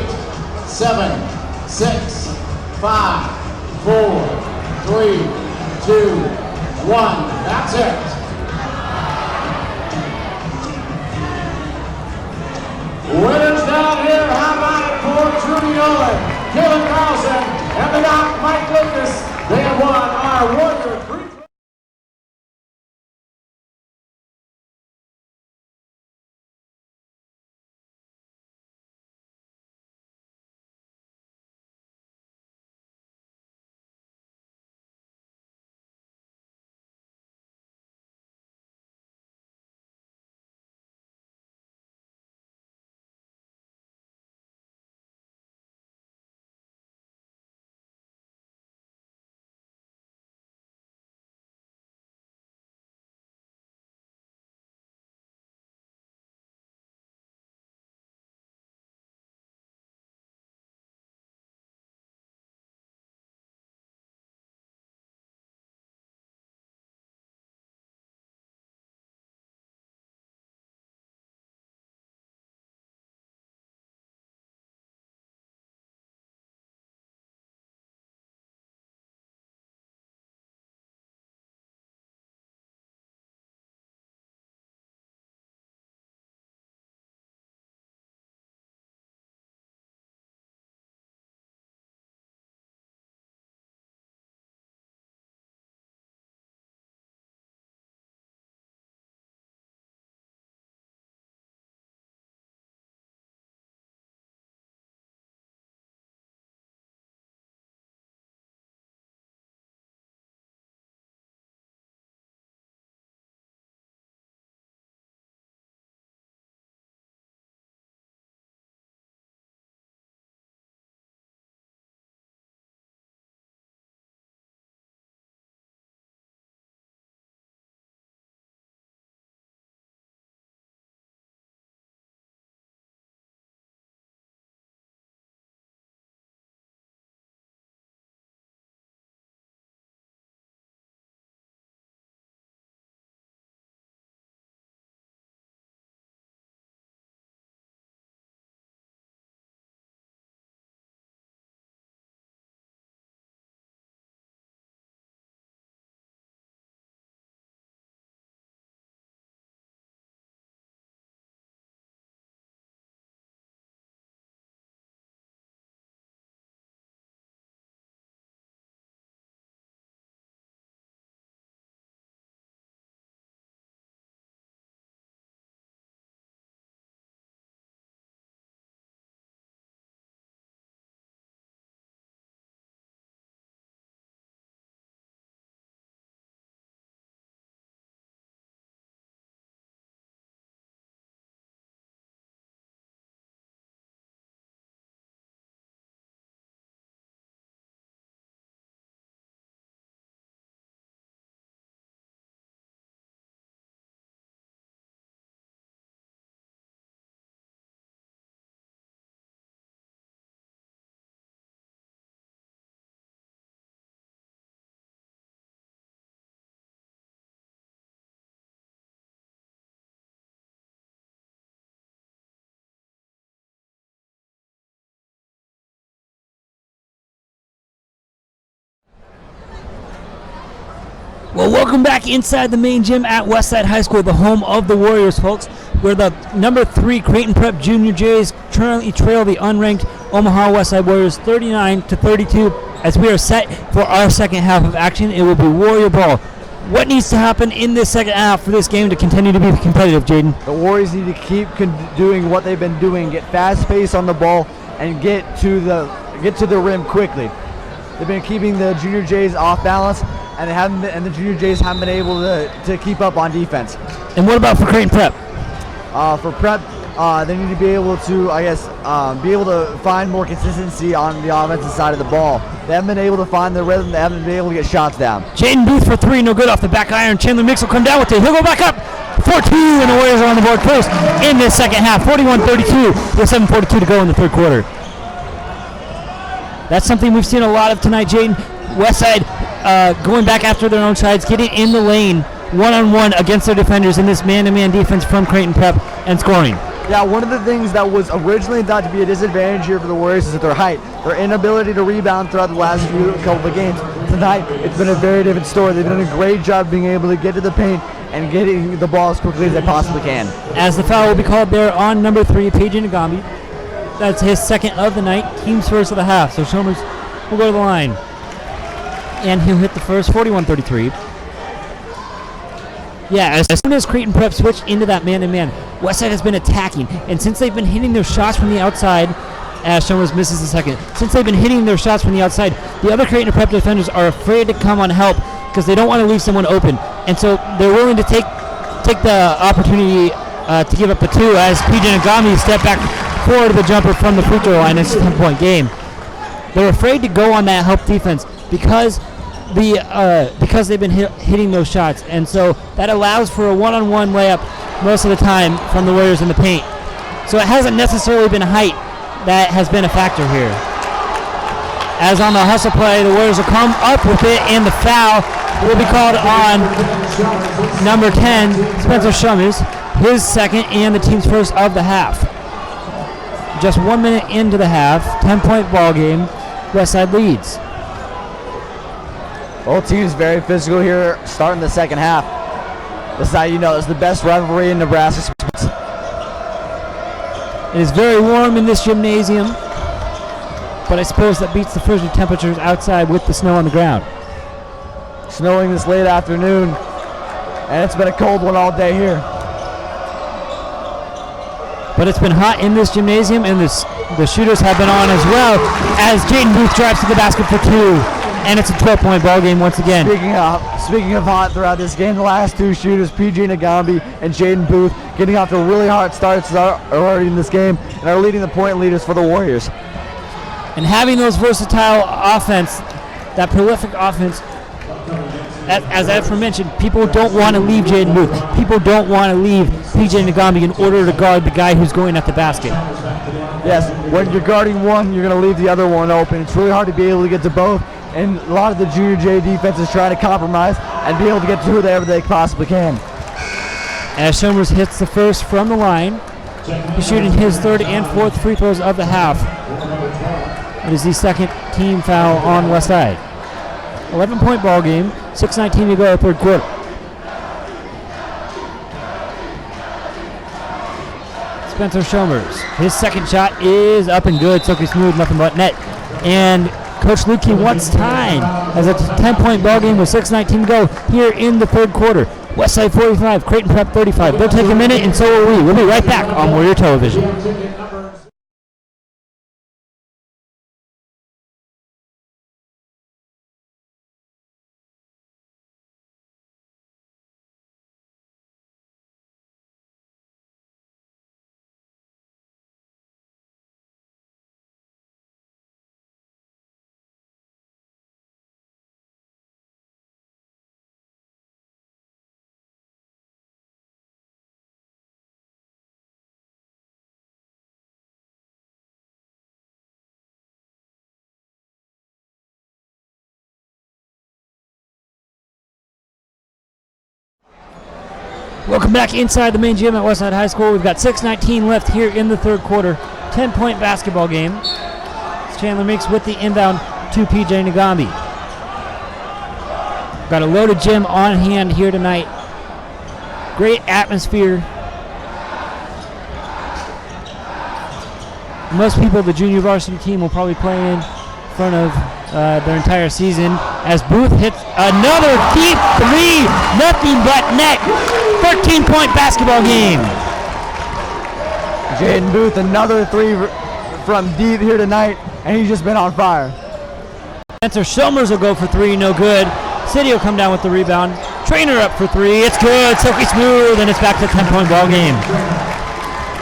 7, 6, 5, 4, 3, 2, 1. That's it. Winners down here, how about it for Trudy Nolan, Caitlin Carlson, and the Doc Mike Lucas. They have won our Warrior 3. Well, welcome back inside the main gym at Westside High School, the home of the Warriors, folks, where the number 3 Creighton Prep Jr. Jays currently trail the unranked Omaha Westside Warriors 39-32. As we are set for our second half of action, it will be Warrior ball. What needs to happen in this second half for this game to continue to be competitive, Jaden? The Warriors need to keep doing what they've been doing, get fast pace on the ball, and get to the rim quickly. They've been keeping the Junior Jays off balance, and the Junior Jays haven't been able to keep up on defense. And what about for Creighton Prep? For Prep, they need to be able to, be able to find more consistency on the offensive side of the ball. They haven't been able to find the rhythm. They haven't been able to get shots down. Jaden Booth for 3, no good off the back iron. Chandler Mix will come down with it. He'll go back up for 2, and the Warriors are on the board first in this second half. 41-32 with 7:42 to go in the third quarter. That's something we've seen a lot of tonight, Jaden. Westside going back after their own sides, getting in the lane one-on-one against their defenders in this man-to-man defense from Creighton Prep and scoring. Yeah, one of the things that was originally thought to be a disadvantage here for the Warriors is their height, their inability to rebound throughout the last couple of games. Tonight, it's been a very different story. They've done a great job being able to get to the paint and getting the ball as quickly as they possibly can. As the foul will be called there on number 3, Paige Nagambi. That's his second of the night, team's first of the half. So Shomers will go to the line. And he'll hit the first, 41-33. Yeah, as soon as Creighton Prep switched into that man-to-man, Westside has been attacking. And since they've been hitting their shots from the outside, as Shomers misses the second, since they've been hitting their shots from the outside, the other Creighton Prep defenders are afraid to come on help because they don't want to leave someone open. And so they're willing to take the opportunity to give up the 2 as PJ Nagami step back forward to the jumper from the free throw line. It's a 10-point game. They're afraid to go on that help defense because they've been hitting those shots, and so that allows for a one-on-one layup most of the time from the Warriors in the paint. So it hasn't necessarily been height that has been a factor here. As on the hustle play, the Warriors will come up with it, and the foul will be called on number 10, Spencer Shummers, his second and the team's first of the half. Just 1 minute into the half, 10-point ball game. Westside leads. Both teams very physical here, starting the second half. This is how you know it's the best rivalry in Nebraska sports. It is very warm in this gymnasium, but I suppose that beats the frigid temperatures outside with the snow on the ground. Snowing this late afternoon, and it's been a cold one all day here. But it's been hot in this gymnasium, and the shooters have been on as well as Jaden Booth drives to the basket for 2. And it's a 12-point ball game once again. Speaking of hot throughout this game, the last 2 shooters, PJ Nagambi and Jaden Booth, getting off to really hard starts already in this game and are leading the point leaders for the Warriors. And having those versatile offense, that prolific offense, as I've mentioned, people don't want to leave Jaden Booth. People don't want to leave PJ Nagambi in order to guard the guy who's going at the basket. Yes, when you're guarding one, you're going to leave the other one open. It's really hard to be able to get to both. And a lot of the Junior J defense is trying to compromise and be able to get to whatever they possibly can. As Shomers hits the first from the line, he's shooting his 3rd and 4th free throws of the half. It is the second team foul on Westside. 11-point ball game, 6:19 to go, third quarter. Spencer Shomers, his second shot is up and good, silky smooth, nothing but net. And Coach Lukey wants time as it's a 10-point ball game with 6:19 to go here in the third quarter. Westside 45, Creighton Prep 35. They'll take a minute, and so will we. We'll be right back on Warrior Television. Welcome back inside the main gym at Westside High School. We've got 6:19 left here in the third quarter. 10-point basketball game. It's Chandler Meeks with the inbound to PJ Nagambi. Got a loaded gym on hand here tonight. Great atmosphere. Most people, the junior varsity team, will probably play in front of their entire season as Booth hits another deep three. Nothing but net. 13-point basketball game. Jaden Booth, another three from deep here tonight, and he's just been on fire. Spencer Shomers will go for three, no good. City will come down with the rebound. Trainer up for three, it's good, silky smooth, and it's back to 10-point ball game.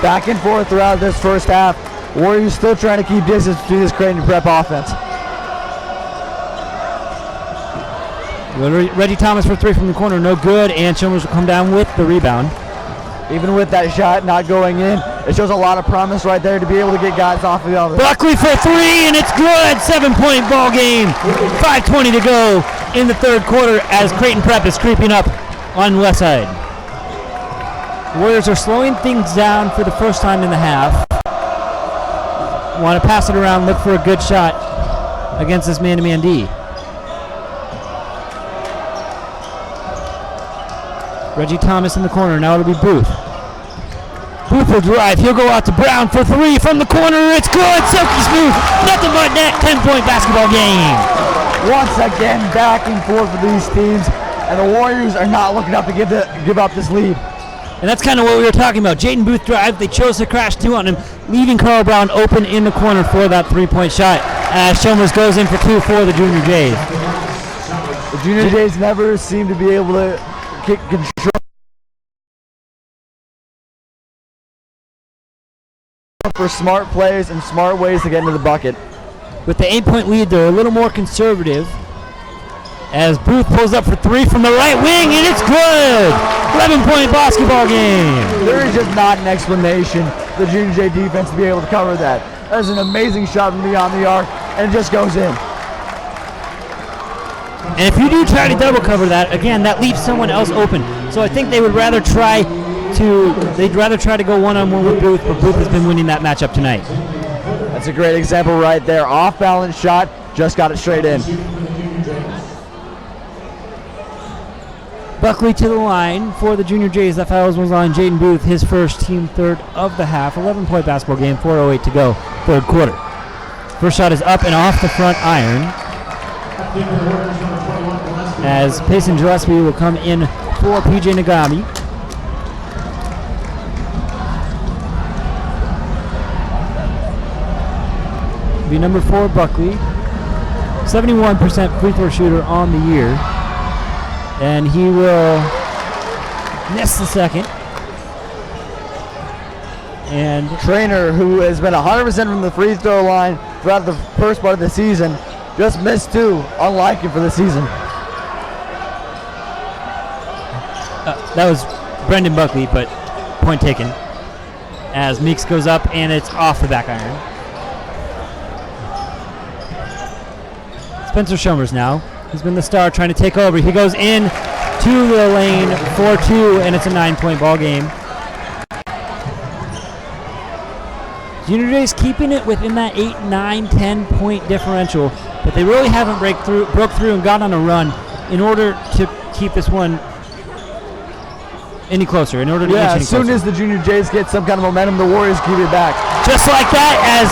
Back and forth throughout this first half. Warriors still trying to keep distance to this Creighton Prep offense. Reggie Thomas for three from the corner, no good, and Shomers will come down with the rebound. Even with that shot not going in, it shows a lot of promise right there to be able to get guys off of the other. Buckley for three, and it's good. 7-point ball game. 5:20 to go in the third quarter as Creighton Prep is creeping up on Westside. The Warriors are slowing things down for the first time in the half. Want to pass it around, look for a good shot against this man-to-man D. Reggie Thomas in the corner. Now it'll be Booth. Booth will drive. He'll go out to Brown for three from the corner. It's good. Silky smooth. Nothing but net. 10-point basketball game. Once again, back and forth for these teams, and the Warriors are not looking up to give up this lead. And that's kind of what we were talking about. Jaden Booth drive. They chose to crash two on him, leaving Carl Brown open in the corner for that three-point shot. Shomers goes in for two for the Junior Jays. The Junior Jays never seem to be able to kick control for smart plays and smart ways to get into the bucket. With the 8-point lead, they're a little more conservative as Booth pulls up for three from the right wing, and it's good. 11-point basketball game. There is just not an explanation for the Junior J defense to be able to cover that. That is an amazing shot from beyond the arc, and it just goes in. And if you do try to double cover that, again, that leaves someone else open. So I think they would rather try to go one-on-one with Booth, but Booth has been winning that matchup tonight. That's a great example right there. Off-balance shot, just got it straight in. Buckley to the line for the Junior Jays. That fouls was on Jaden Booth, his first team third of the half. 11-point basketball game, 4:08 to go, third quarter. First shot is up and off the front iron, as Payson Gillespie will come in for PJ Nagami. Be number 4, Buckley. 71% free throw shooter on the year. And he will miss the second. And Trainer, who has been 100% from the free throw line throughout the first part of the season, just missed two, unlike him for the season. That was Brendan Buckley, but point taken. As Meeks goes up and it's off the back iron. Spencer Shomers now. He's been the star trying to take over. He goes in to the lane for two, and it's a 9-point ball game. Junior Jays keeping it within that 8, 9, 10-point differential, but they really haven't broke through and got on a run in order to keep this one any closer. In order to as soon as the Junior Jays get some kind of momentum, the Warriors keep it back. Just like that, as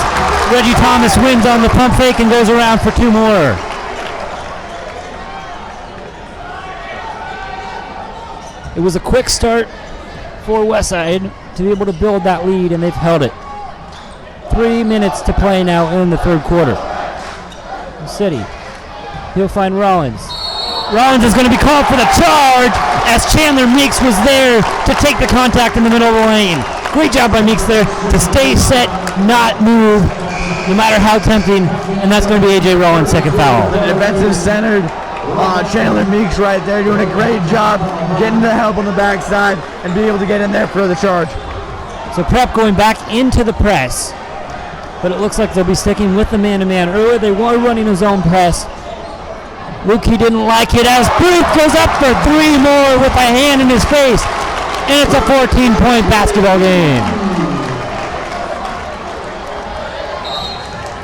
Reggie Thomas wins on the pump fake and goes around for two more. It was a quick start for Westside to be able to build that lead, and they've held it. 3 minutes to play now in the third quarter. City. He'll find Rollins. Rollins is going to be called for the charge as Chandler Meeks was there to take the contact in the middle of the lane. Great job by Meeks there to stay set, not move, no matter how tempting, and that's going to be A.J. Rollins' second foul. The defensive centered Chandler Meeks right there doing a great job getting the help on the backside and being able to get in there for the charge. So Prep going back into the press, but it looks like they'll be sticking with the man-to-man. Earlier they were running a zone press. Lukey didn't like it as Booth goes up for three more with a hand in his face, and it's a 14-point basketball game.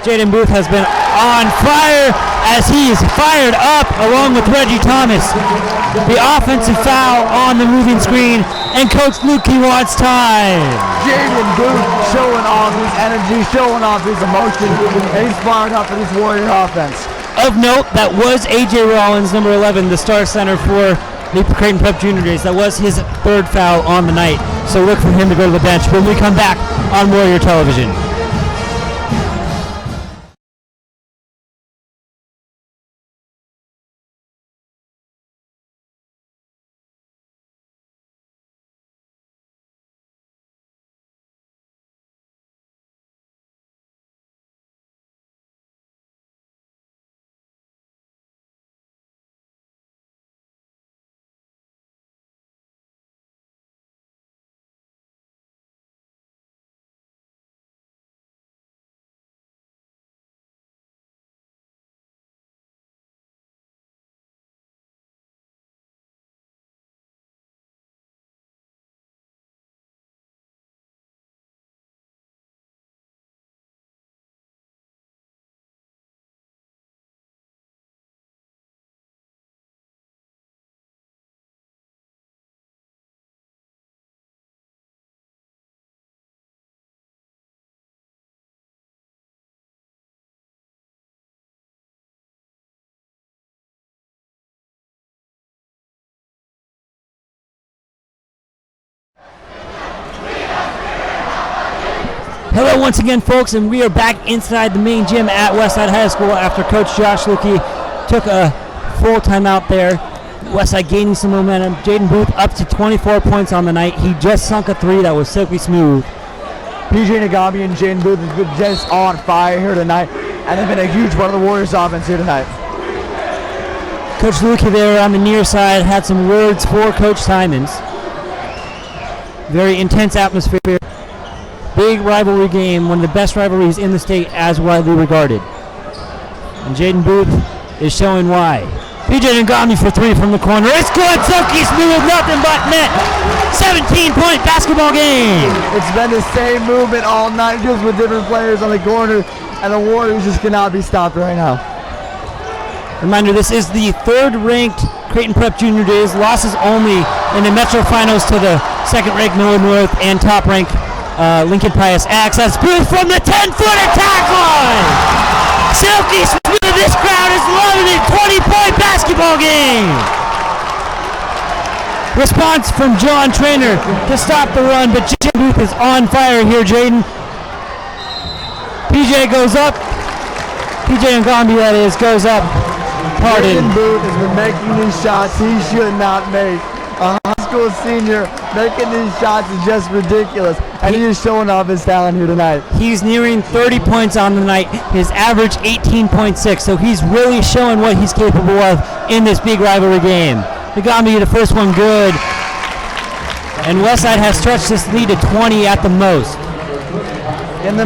Jaden Booth has been on fire. as he is fired up along with Reggie Thomas. The offensive foul on the moving screen, and Coach Lukey wants time. Jaden Booth showing off his energy, showing off his emotion, and he's fired up for this Warrior offense. Of note, that was A.J. Rollins, number 11, the star center for the Creighton Prep Jr. Jays. That was his third foul on the night, so look for him to go to the bench when we come back on Warrior Television. Hello once again, folks, and we are back inside the main gym at Westside High School after Coach Josh Lukey took a full timeout there. Westside gaining some momentum. Jaden Booth up to 24 points on the night. He just sunk a three that was silky smooth. PJ Nagami and Jaden Booth have been just on fire here tonight, and they've been a huge part of the Warriors offense here tonight. Coach Lukey there on the near side had some words for Coach Simons. Very intense atmosphere. Big rivalry game, one of the best rivalries in the state as widely regarded. And Jaden Booth is showing why. PJ Ngami for three from the corner. It's good, silky smooth, nothing but net. 17-point basketball game. It's been the same movement all night, just with different players on the corner, and the Warriors just cannot be stopped right now. Reminder, this is the third-ranked Creighton Prep Jr. Jays. Losses only in the Metro Finals to the second-ranked Millard North and top-ranked Lincoln Pius access. Booth from the 10-foot attack line. Silky smooth. This crowd is loving it. 20-point basketball game. Response from John Trainer to stop the run, but Jaden Booth is on fire here, Jaden. PJ goes up. PJ Ngambi, that is, goes up. Pardon. Jaden Booth has been making these shots he should not make. A high school senior making these shots is just ridiculous, and he is showing off his talent here tonight. He's nearing 30 points on the night, his average 18.6, so he's really showing what he's capable of in this big rivalry game. Ngambi, the first one good, and Westside has stretched this lead to 20 at the most. In the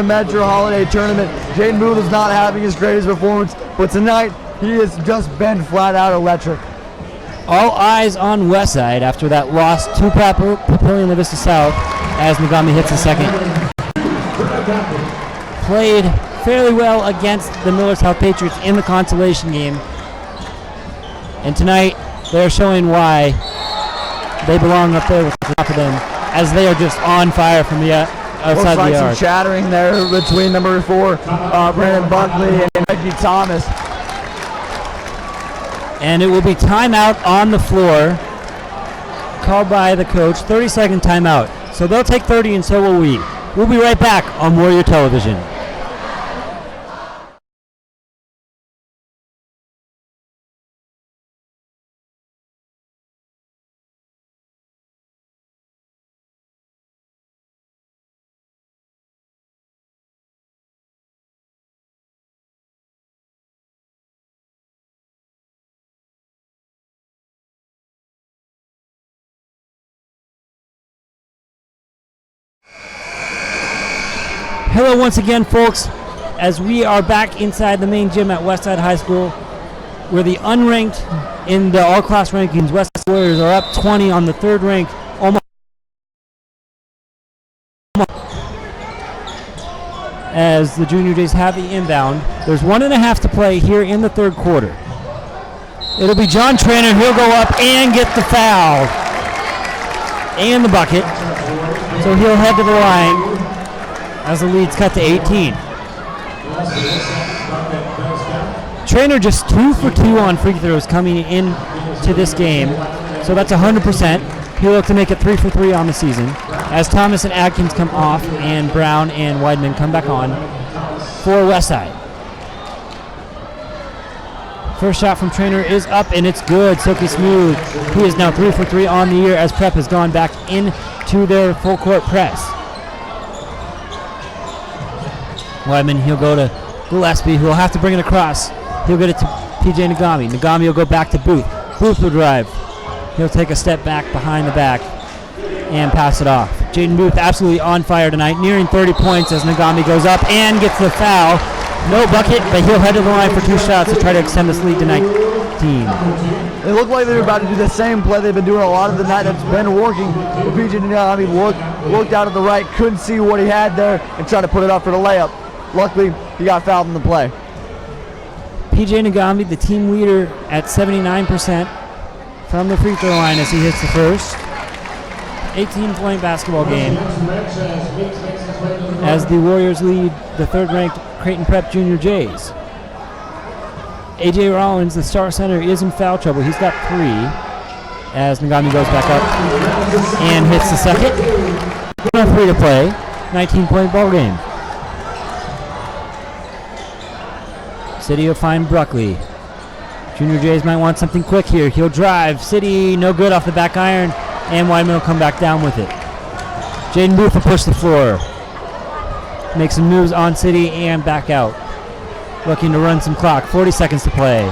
Metro Holiday Tournament, Jaden Booth is not having his greatest performance, but tonight he has just been flat out electric. All eyes on Westside after that loss to Papillion La Vista South as Nagami hits the second. Played fairly well against the Miller South Patriots in the consolation game. And tonight they're showing why they belong up there with the top of them, as they are just on fire from the outside the some arc. chattering there between number 4, Brandon Buckley, and Reggie Thomas. And it will be timeout on the floor called by the coach, 30-second timeout. So they'll take 30 and so will we. We'll be right back on Warrior Television. Hello once again, folks, as we are back inside the main gym at Westside High School. We're the unranked in the all-class rankings. Westside Warriors are up 20 on the third-ranked Omaha. As the Junior Jays have the inbound. There's 1.5 to play here in the third quarter. It'll be John Trainer. He'll go up and get the foul and the bucket. So he'll head to the line as the lead's cut to 18. Trainer just 2 for 2 on free throws coming into this game. So that's 100%. He'll look to make it 3 for 3 on the season as Thomas and Adkins come off and Brown and Weidman come back on for Westside. First shot from Trainer is up and it's good. Silky smooth. He is now 3 for 3 on the year as Prep has gone back into their full court press. Weidman, he'll go to Gillespie, who will have to bring it across. He'll get it to PJ Nagami. Nagami will go back to Booth. Booth will drive. He'll take a step back behind the back and pass it off. Jaden Booth absolutely on fire tonight, nearing 30 points as Nagami goes up and gets the foul. No bucket, but he'll head to the line for 2 shots to try to extend this lead to 19. It looked like they were about to do the same play they've been doing a lot of the night that's been working. PJ Nagami looked out at the right, couldn't see what he had there, and tried to put it up for the layup. Luckily, he got fouled in the play. PJ Nagami, the team leader at 79% from the free throw line as he hits the first. 18-point basketball game as the Warriors lead the third-ranked Creighton Prep Jr. Jays. AJ Rollins, the star center, is in foul trouble. He's got 3 as Nagami goes back up and hits the second. 3 to play, 19-point ball game. City will find Bruckley. Junior Jays might want something quick here. He'll drive. City, no good off the back iron, and Weidman will come back down with it. Jaden Booth will push the floor. Make some moves on City and back out. Looking to run some clock. 40 seconds to play.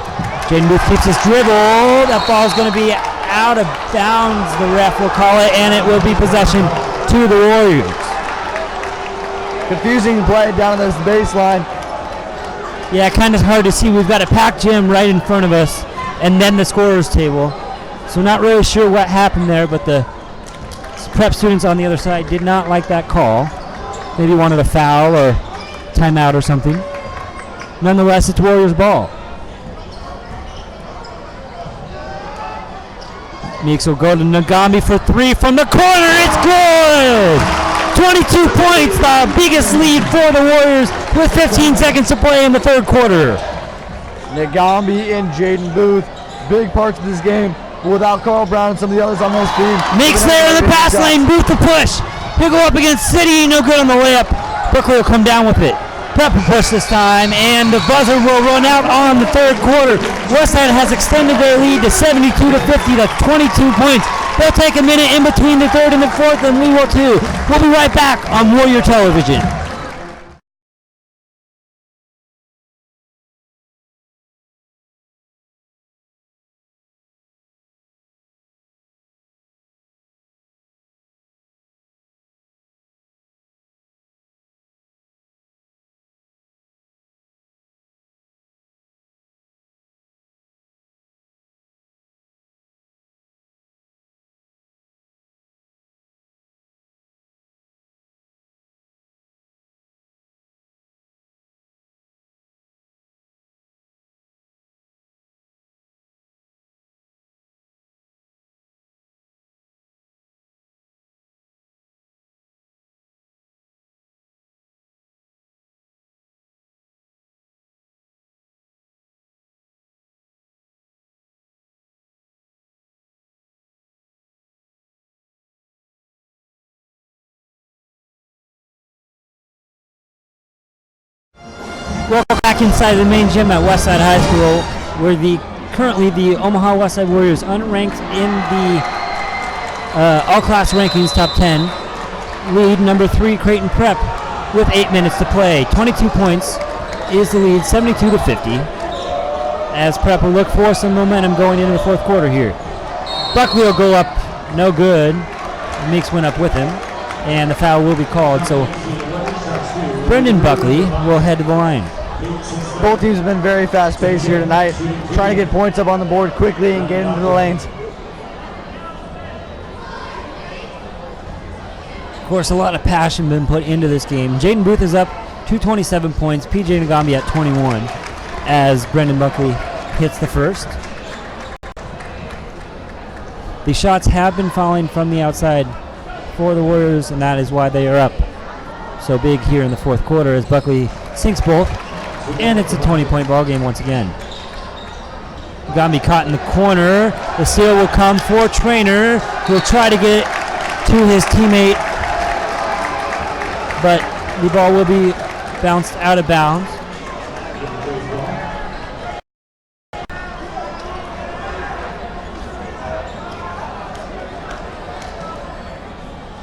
Jaden Booth keeps his dribble. That ball's going to be out of bounds, the ref will call it, and it will be possession to the Warriors. Confusing play down on this baseline. Yeah, kind of hard to see. We've got a packed gym right in front of us and then the scorer's table. So not really sure what happened there, but the prep students on the other side did not like that call. Maybe wanted a foul or timeout or something. Nonetheless, it's Warriors ball. Meeks will go to Nagami for 3 from the corner. It's good! 22 points, the biggest lead for the Warriors with 15 seconds to play in the third quarter. Nagami and Jaden Booth, big parts of this game, but without Carl Brown and some of the others on this team. Meeks there in the pass lane, Booth to push. He'll go up against City, no good on the layup. Brooklyn will come down with it. Prep and push this time, and the buzzer will run out on the third quarter. Westside has extended their lead to 72-50. That's 22 points. They'll take a minute in between the third and the fourth, and we will too. We'll be right back on Warrior Television. Welcome back inside the main gym at Westside High School, where currently the Omaha Westside Warriors, unranked in the all-class rankings top 10, lead number 3 Creighton Prep with 8 minutes to play. 22 points is the lead, 72-50. As Prep will look for some momentum going into the fourth quarter here. Buckley will go up, no good. Meeks went up with him, and the foul will be called. So Brendan Buckley will head to the line. Both teams have been very fast-paced here tonight, trying to get points up on the board quickly and get into the lanes. Of course, a lot of passion been put into this game. Jaden Booth is up 227 points. PJ Nagambi at 21 as Brendan Buckley hits the first. The shots have been falling from the outside for the Warriors, and that is why they are up so big here in the fourth quarter as Buckley sinks both, and it's a 20-point ball game once again. Nagambi caught in the corner. The steal will come for Trainer, who will try to get it to his teammate, but the ball will be bounced out of bounds.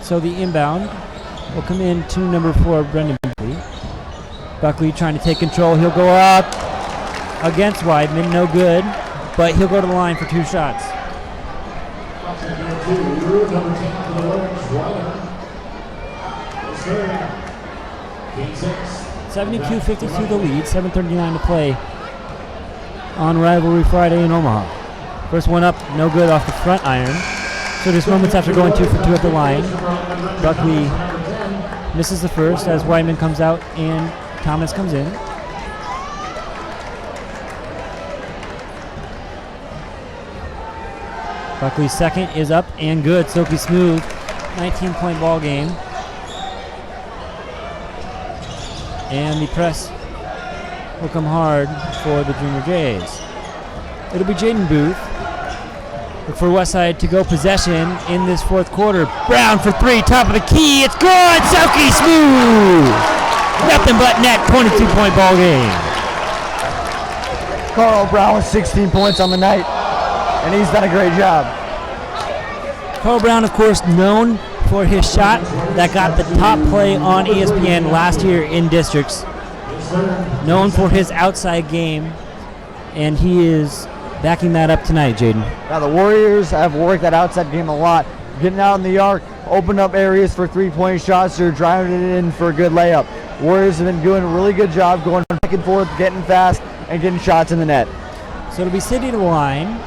So the inbound will come in to number 4, Brendan Buckley. Buckley trying to take control. He'll go up against Weidman, no good, but he'll go to the line for 2 shots. 72-52 the lead, 7:39 to play on Rivalry Friday in Omaha. First one up, no good off the front iron. So just moments after going 2 for 2 at the line, Buckley misses the first as Weidman comes out and Thomas comes in. Buckley's second is up and good, silky smooth, 19-point ball game. And the press will come hard for the Junior Jays. It'll be Jaden Booth. Look for Westside to go possession in this fourth quarter. Brown for 3, top of the key. It's good. Silky smooth. Nothing but net. 22-point ball game. Carl Brown with 16 points on the night, and he's done a great job. Carl Brown, of course, known for his shot that got the top play on ESPN last year in districts. Known for his outside game, and he is backing that up tonight, Jaden. Now the Warriors have worked that outside game a lot, getting out in the arc, open up areas for 3-point shots, or driving it in for a good layup. Warriors have been doing a really good job going back and forth, getting fast, and getting shots in the net. So it'll be City to the line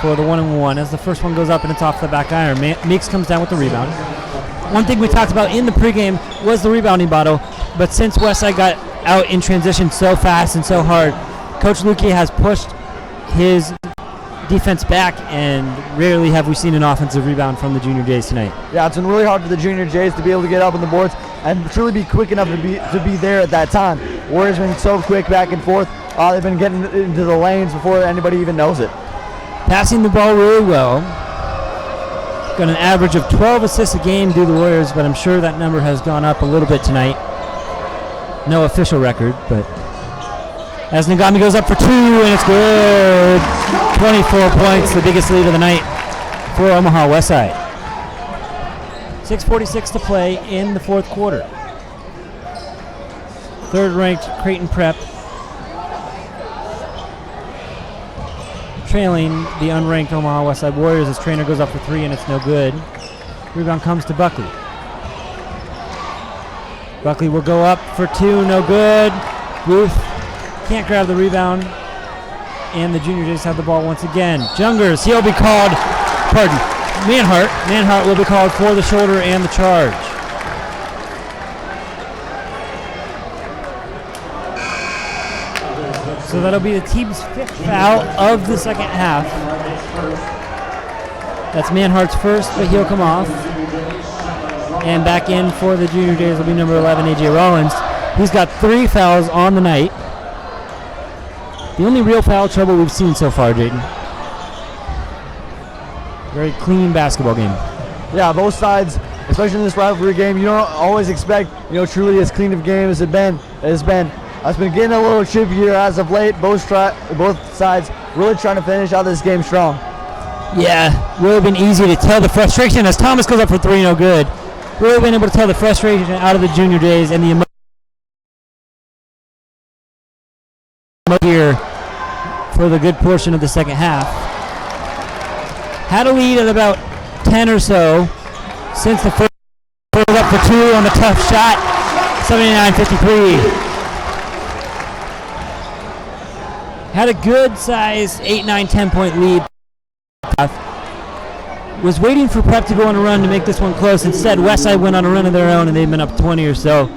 for the 1-and-1 as the first one goes up and it's off the back iron. Meeks comes down with the rebound. One thing we talked about in the pregame was the rebounding battle, but since Westside got out in transition so fast and so hard, Coach Lukey has pushed his defense back, and rarely have we seen an offensive rebound from the Junior Jays tonight. Yeah, it's been really hard for the Junior Jays to be able to get up on the boards and truly be quick enough to be there at that time. Warriors have been so quick back and forth. They've been getting into the lanes before anybody even knows it. Passing the ball really well. Got an average of 12 assists a game due to the Warriors, but I'm sure that number has gone up a little bit tonight. No official record, but as Nagambi goes up for 2, and it's good. 24 points, the biggest lead of the night for Omaha Westside. 6:46 to play in the fourth quarter. Third-ranked Creighton Prep trailing the unranked Omaha Westside Warriors as Trainer goes up for 3, and it's no good. Rebound comes to Buckley. Buckley will go up for 2, no good. Booth can't grab the rebound, and the Junior Jays have the ball once again. Jungers, he'll be called, Manhart will be called for the shoulder and the charge. So that'll be the team's 5th foul of the second half. That's Manhart's first, but he'll come off. And back in for the Junior Jays will be number 11, A.J. Rollins. He's got 3 fouls on the night. The only real foul trouble we've seen so far, Jaden. Very clean basketball game. Yeah, both sides, especially in this rivalry game, you don't always expect, truly as clean of a game as it's been. It's been getting a little chippier as of late. Both sides really trying to finish out this game strong. Yeah, would have been easy to tell the frustration as Thomas goes up for 3, no good. Really been able to tell the frustration out of the Junior Jays and the emotion here for the good portion of the second half. Had a lead at about 10 or so since the first up for 2 on the tough shot. 79-53. Had a good size 8, 9, 10 point lead. was waiting for Prep to go on a run to make this one close. Instead, Westside went on a run of their own, and they've been up 20 or so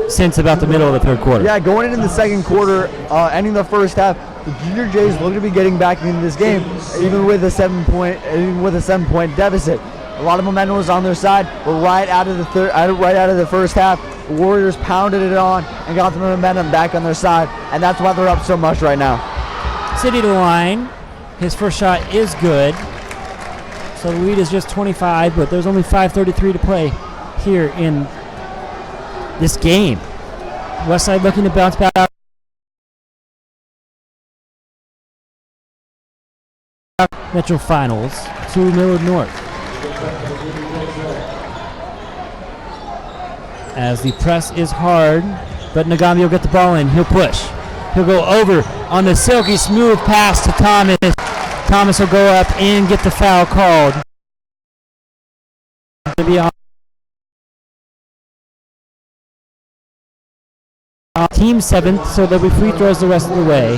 since about the middle of the third quarter. Yeah, going into the second quarter, ending the first half, the Junior Jays look to be getting back into this game, even with a 7-point deficit. A lot of momentum was on their side, but right out of the first half, the Warriors pounded it on and got the momentum back on their side, and that's why they're up so much right now. City to the line. His first shot is good. So the lead is just 25, but there's only 5:33 to play here in this game. Westside looking to bounce back. Metro Finals to Millard North. As the press is hard, but Nagami will get the ball in. He'll push. He'll go over on the silky smooth pass to Thomas. Thomas will go up and get the foul called. To be on team 7th, so there'll be free throws the rest of the way.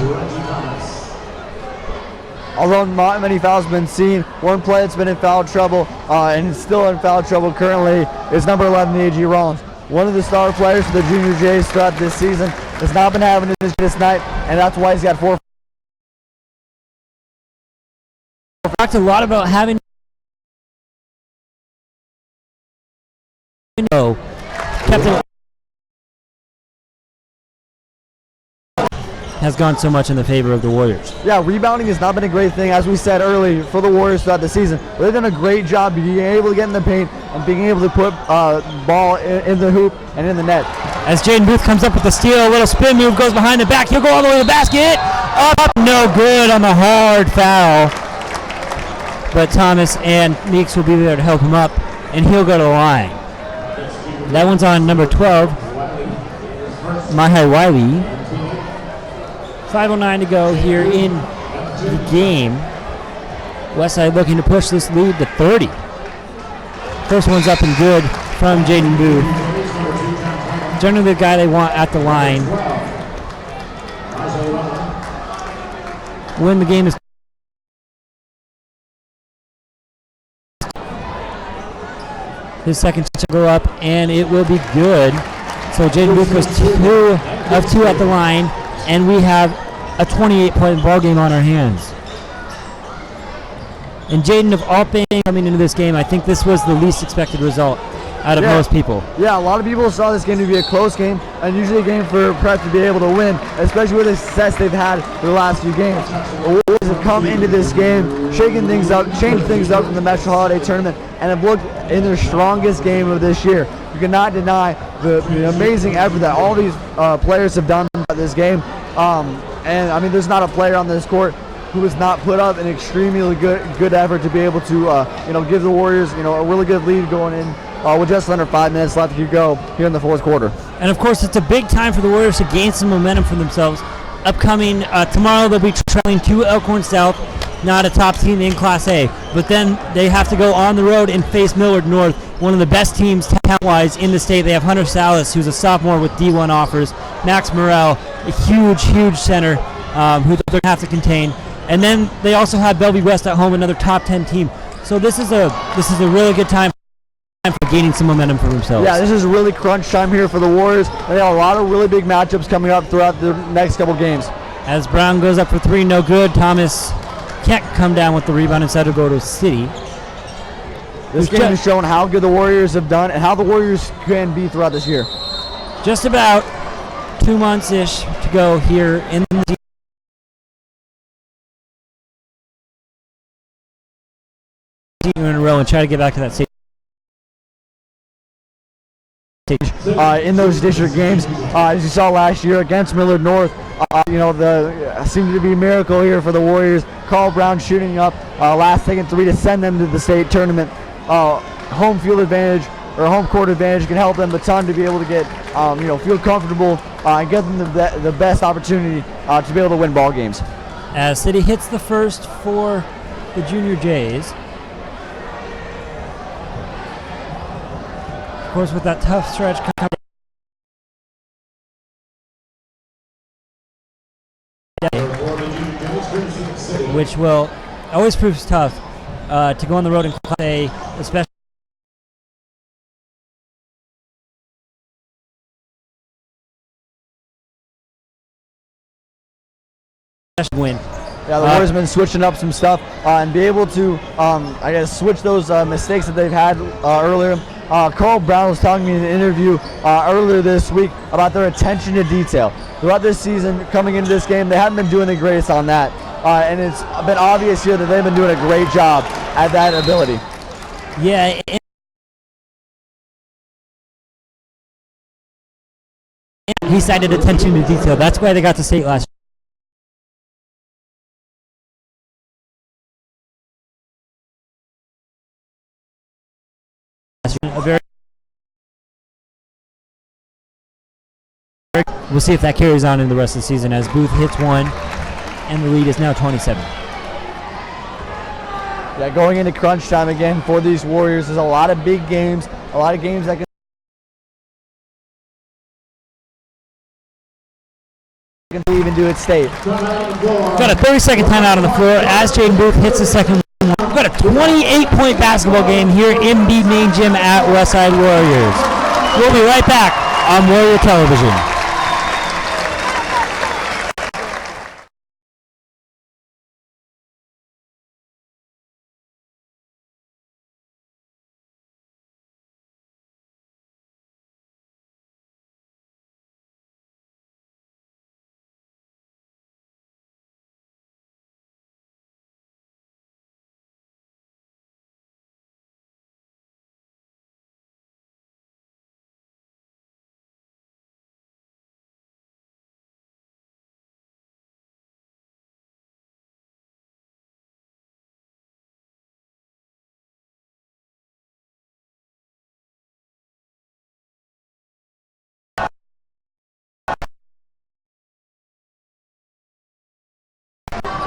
Although not many fouls have been seen, one player that's been in foul trouble and is still in foul trouble currently is number 11, A.G. Rollins. One of the star players for the Junior Jays throughout this season has not been having it this night, and that's why he's got 4. We talked a lot about having kept it has gone so much in the favor of the Warriors. Yeah, rebounding has not been a great thing, as we said earlier, for the Warriors throughout the season. But they've done a great job being able to get in the paint and being able to put ball in the hoop and in the net. As Jaden Booth comes up with the steal, a little spin move, goes behind the back. He'll go all the way to the basket. Up, no good on the hard foul. But Thomas and Meeks will be there to help him up, and he'll go to the line. That one's on number 12, Mahai Wiley. 5:09 to go here in the game. Westside looking to push this lead to 30. First one's up and good from Jaden Booth. Generally the guy they want at the line when the game is. His second shot will go up, and it will be good. So Jaden Booth goes 2 of 2 at the line, and we have a 28-point ball game on our hands. And Jaden, of all things coming into this game, I think this was the least expected result out of most people. Yeah, a lot of people saw this game to be a close game, and usually a game for Prep to be able to win, especially with the success they've had for the last few games. The Warriors have come into this game, shaking things up, changed things up from the Metro Holiday Tournament, and have looked in their strongest game of this year. You cannot deny the amazing effort that all these players have done in this game. And I mean, there's not a player on this court who has not put up an extremely good effort to be able to give the Warriors a really good lead going in with just under 5 minutes left to go here in the fourth quarter. And of course, it's a big time for the Warriors to gain some momentum for themselves. Upcoming tomorrow, they'll be traveling to Elkhorn South, not a top team in Class A, but then they have to go on the road and face Millard North, one of the best teams talent-wise in the state. They have Hunter Salas, who's a sophomore with D1 offers, Max Morrell, a huge center who they're going to have to contain, and then they also have Bellevue West at home, another top 10 team. So this is a really good time for gaining some momentum for themselves. Yeah, this is really crunch time here for the Warriors. They have a lot of really big matchups coming up throughout the next couple games. As Brown goes up for 3, no good. Thomas can't come down with the rebound, instead of go to City. This game has shown how good the Warriors have done and how the Warriors can be throughout this year. Just about 2 months-ish to go here in the in a row and try to get back to that stage. In those district games, as you saw last year against Millard North, seemed to be a miracle here for the Warriors. Carl Brown shooting up last second 3 to send them to the state tournament. Home field advantage or home court advantage can help them a ton to be able to get feel comfortable and get them the best opportunity to be able to win ball games. As City hits the first for the Junior Jays. Of course, with that tough stretch coming, which will always proves tough. to go on the road and play, especially win. Yeah, the Warriors have been switching up some stuff and be able to, I guess, switch those mistakes that they've had earlier. Carl Brown was talking to me in an interview earlier this week about their attention to detail. Throughout this season, coming into this game, they haven't been doing the greatest on that. And it's been obvious here that they've been doing a great job at that ability. Yeah. He cited attention to detail. That's why they got to state last year. We'll see if that carries on in the rest of the season as Booth hits one, and the lead is now 27. Yeah, going into crunch time again for these Warriors. There's a lot of big games, a lot of games that can even do at state. Got a 30-second timeout on the floor as Jaden Booth hits the second one. We've got a 28-point basketball game here in the main gym at Westside Warriors. We'll be right back on Warrior Television.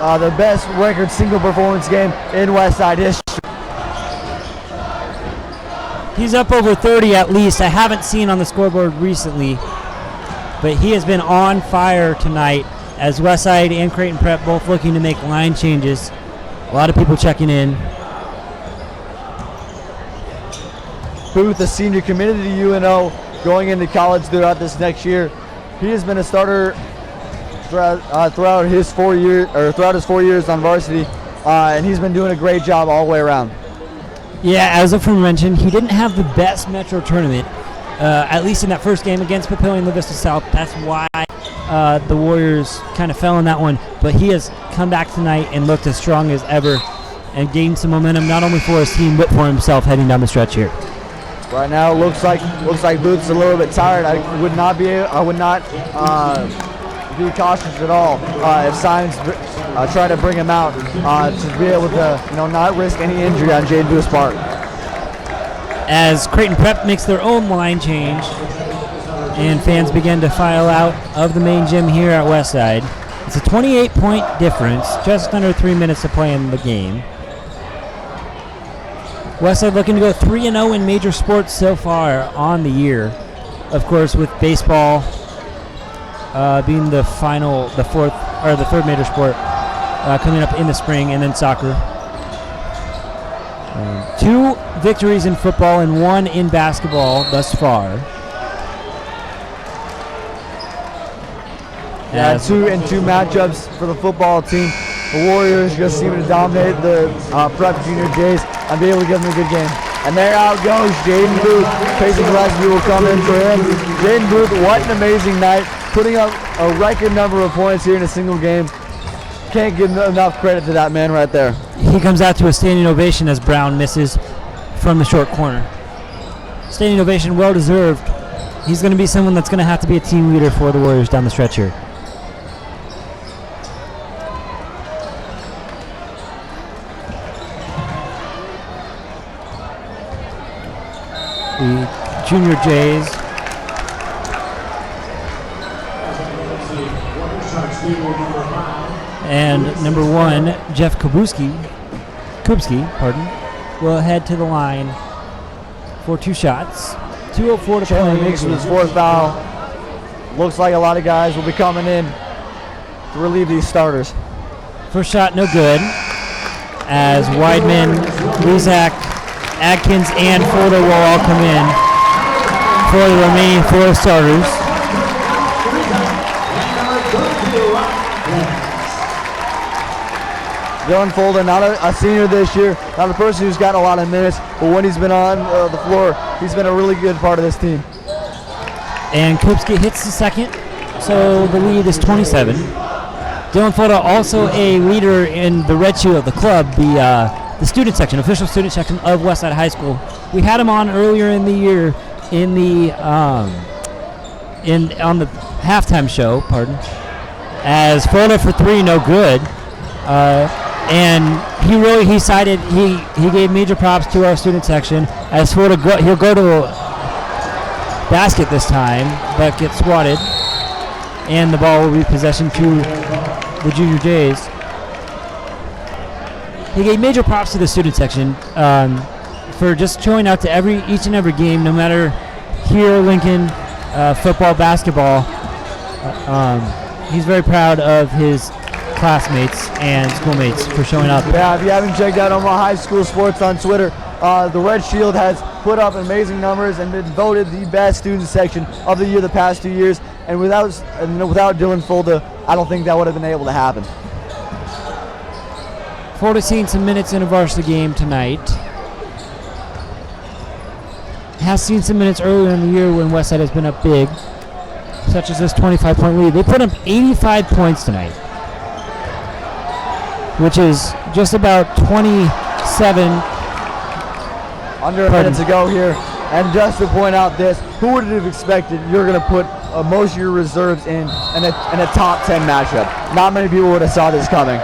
The best record single performance game in Westside history. He's up over 30 at least. I haven't seen on the scoreboard recently, but he has been on fire tonight as Westside and Creighton Prep both looking to make line changes. A lot of people checking in. Booth, a senior committed to UNO, going into college throughout this next year. He has been a starter throughout his 4 years on varsity, and he's been doing a great job all the way around. Yeah, as Efren mentioned, he didn't have the best Metro tournament, at least in that first game against Papillion La Vista South. That's why the Warriors kind of fell in that one. But he has come back tonight and looked as strong as ever and gained some momentum, not only for his team, but for himself heading down the stretch here. Right now, looks like Booth's a little bit tired. I would not be cautious at all if Signs try to bring him out to be able to not risk any injury on Jaden Booth's part. As Creighton Prep makes their own line change and fans begin to file out of the main gym here at Westside. It's a 28-point difference, just under 3 minutes to play in the game. Westside looking to go 3-0 in major sports so far on the year. Of course, with baseball being the third major sport coming up in the spring, and then soccer. 2 victories in football and 1 in basketball thus far. Yeah, two matchups for the football team. The Warriors just seem to dominate the Prep Jr. Jays and be able to give them a good game. And there out goes Jaden Booth. Pacing Gillespie will come in for him. Jaden Booth, what an amazing night. Putting up a record number of points here in a single game. Can't give enough credit to that man right there. He comes out to a standing ovation as Brown misses from the short corner. Standing ovation, well deserved. He's going to be someone that's going to have to be a team leader for the Warriors down the stretch here. The Junior Jays and number 1, Jeff Kubski, will head to the line for 2 shots. 2:04 to Chandler play. Nix with his 4th foul. Looks like a lot of guys will be coming in to relieve these starters. First shot, no good. as Weidman, Luzak, Adkins, and Folder will all come in for the remaining 4 starters. Dylan Folder, not a senior this year, not a person who's gotten a lot of minutes, but when he's been on the floor, he's been a really good part of this team. And Kupski hits the second, so the lead is 27. Dylan Folder also a leader in the red shoe of the club, the student section, official student section of Westside High School. We had him on earlier in the year in the on the halftime show, as Folder for 3, no good. And he gave major props to our student section as Folder he'll go to basket this time, but gets swatted, and the ball will be possession to the Junior Jays. He gave major props to the student section for just showing out to each and every game, no matter here, Lincoln, football, basketball. He's very proud of his classmates and schoolmates for showing up. Yeah, if you haven't checked out Omaha High School Sports on Twitter, the Red Shield has put up amazing numbers and been voted the best student section of the year the past 2 years. And without Dylan Folder, I don't think that would have been able to happen. Folder seen some minutes in a varsity game tonight. Has seen some minutes earlier in the year when Westside has been up big, such as this 25-point lead. They put up 85 points tonight, which is just about 27. Under a minute to go here. And just to point out this, who would have expected you're going to put most of your reserves in a top 10 matchup? Not many people would have saw this coming.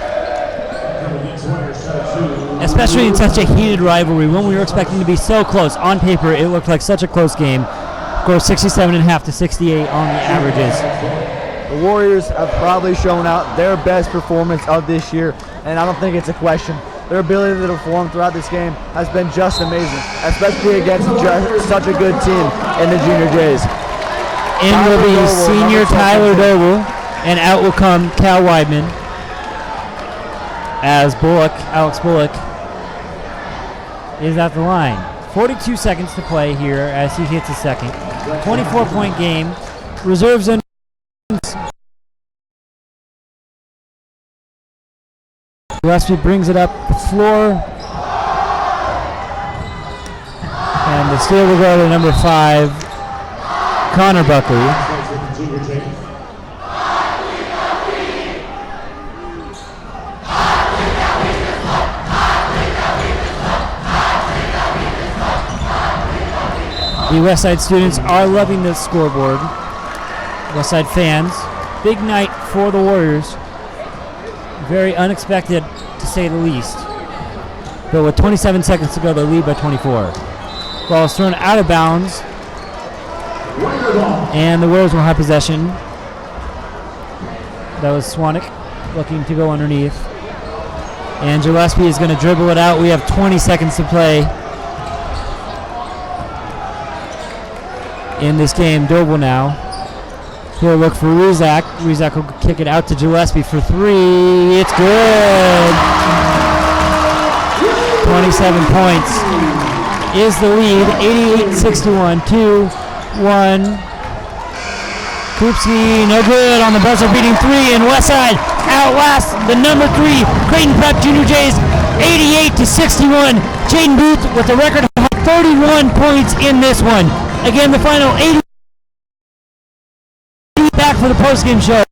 Especially in such a heated rivalry, when we were expecting to be so close. On paper, it looked like such a close game. Of course, 67.5 to 68 on the averages. The Warriors have probably shown out their best performance of this year, and I don't think it's a question. Their ability to perform throughout this game has been just amazing, especially against such a good team in the Junior Jays. In will be senior Tyler Doble, and out will come Cal Weidman as Alex Bullock, is at the line. 42 seconds to play here as he hits a second. 24-point game. Reserves in. Gillespie brings it up the floor. And the steal will go to number 5, Connor Buckley. The Westside students are loving this scoreboard. Westside fans, big night for the Warriors. Very unexpected, to say the least. But with 27 seconds to go, they lead by 24. Ball is thrown out of bounds, and the Warriors will have possession. That was Swanik looking to go underneath. And Gillespie is going to dribble it out. We have 20 seconds to play in this game. Doble now. He'll look for Ruzak. Ruzak will kick it out to Gillespie for 3. It's good. 27 points is the lead. 88-61, 2-1. Kupski, no good on the buzzer beating 3, and Westside outlasts the number 3 Creighton Prep Jr. Jays 88-61. Jaden Booth with a record 31 points in this one. Again, the final 80. Back for the postgame show.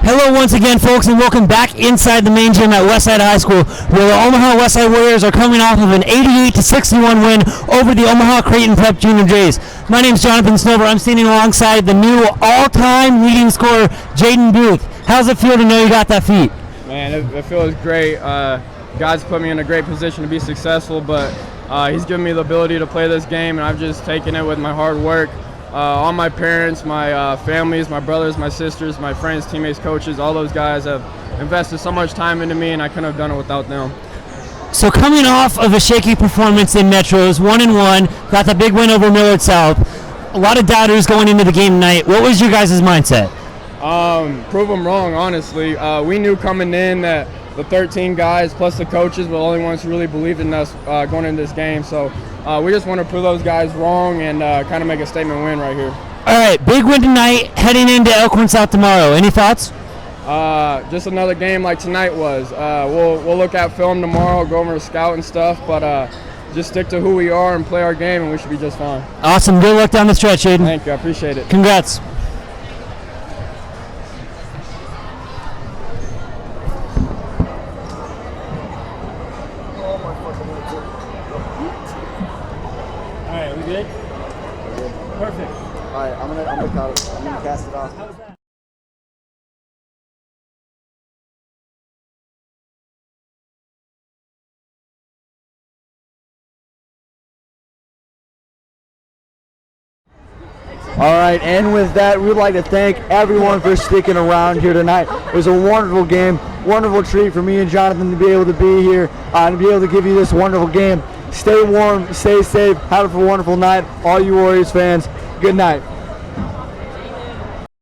Hello once again, folks, and welcome back inside the main gym at Westside High School, where the Omaha Westside Warriors are coming off of an 88-61 win over the Omaha Creighton Prep Jr. Jays. My name's Jonathan Snover. I'm standing alongside the new all-time leading scorer, Jaden Booth. How's it feel to know you got that feat? Man, it feels great. God's put me in a great position to be successful, but He's given me the ability to play this game, and I've just taken it with my hard work. All my parents, my families, my brothers, my sisters, my friends, teammates, coaches, all those guys have invested so much time into me, and I couldn't have done it without them. So coming off of a shaky performance in Metros, 1-1, got the big win over Millard South. A lot of doubters going into the game tonight. What was your guys' mindset? Prove them wrong, honestly. We knew coming in that the 13 guys plus the coaches were the only ones who really believed in us going into this game. So we just want to prove those guys wrong and kind of make a statement win right here. All right, big win tonight, heading into Elkhorn South tomorrow. Any thoughts? Just another game like tonight was. We'll look at film tomorrow, go over scout and stuff, but just stick to who we are and play our game, and we should be just fine. Awesome. Good luck down the stretch, Aiden. Thank you. I appreciate it. Congrats. All right, we good? Perfect. All right, I'm gonna cast it off. All right, and with that, we'd like to thank everyone for sticking around here tonight. It was a wonderful game, wonderful treat for me and Jonathan to be able to be here and to be able to give you this wonderful game. Stay warm, stay safe, have a wonderful night. All you Warriors fans, good night.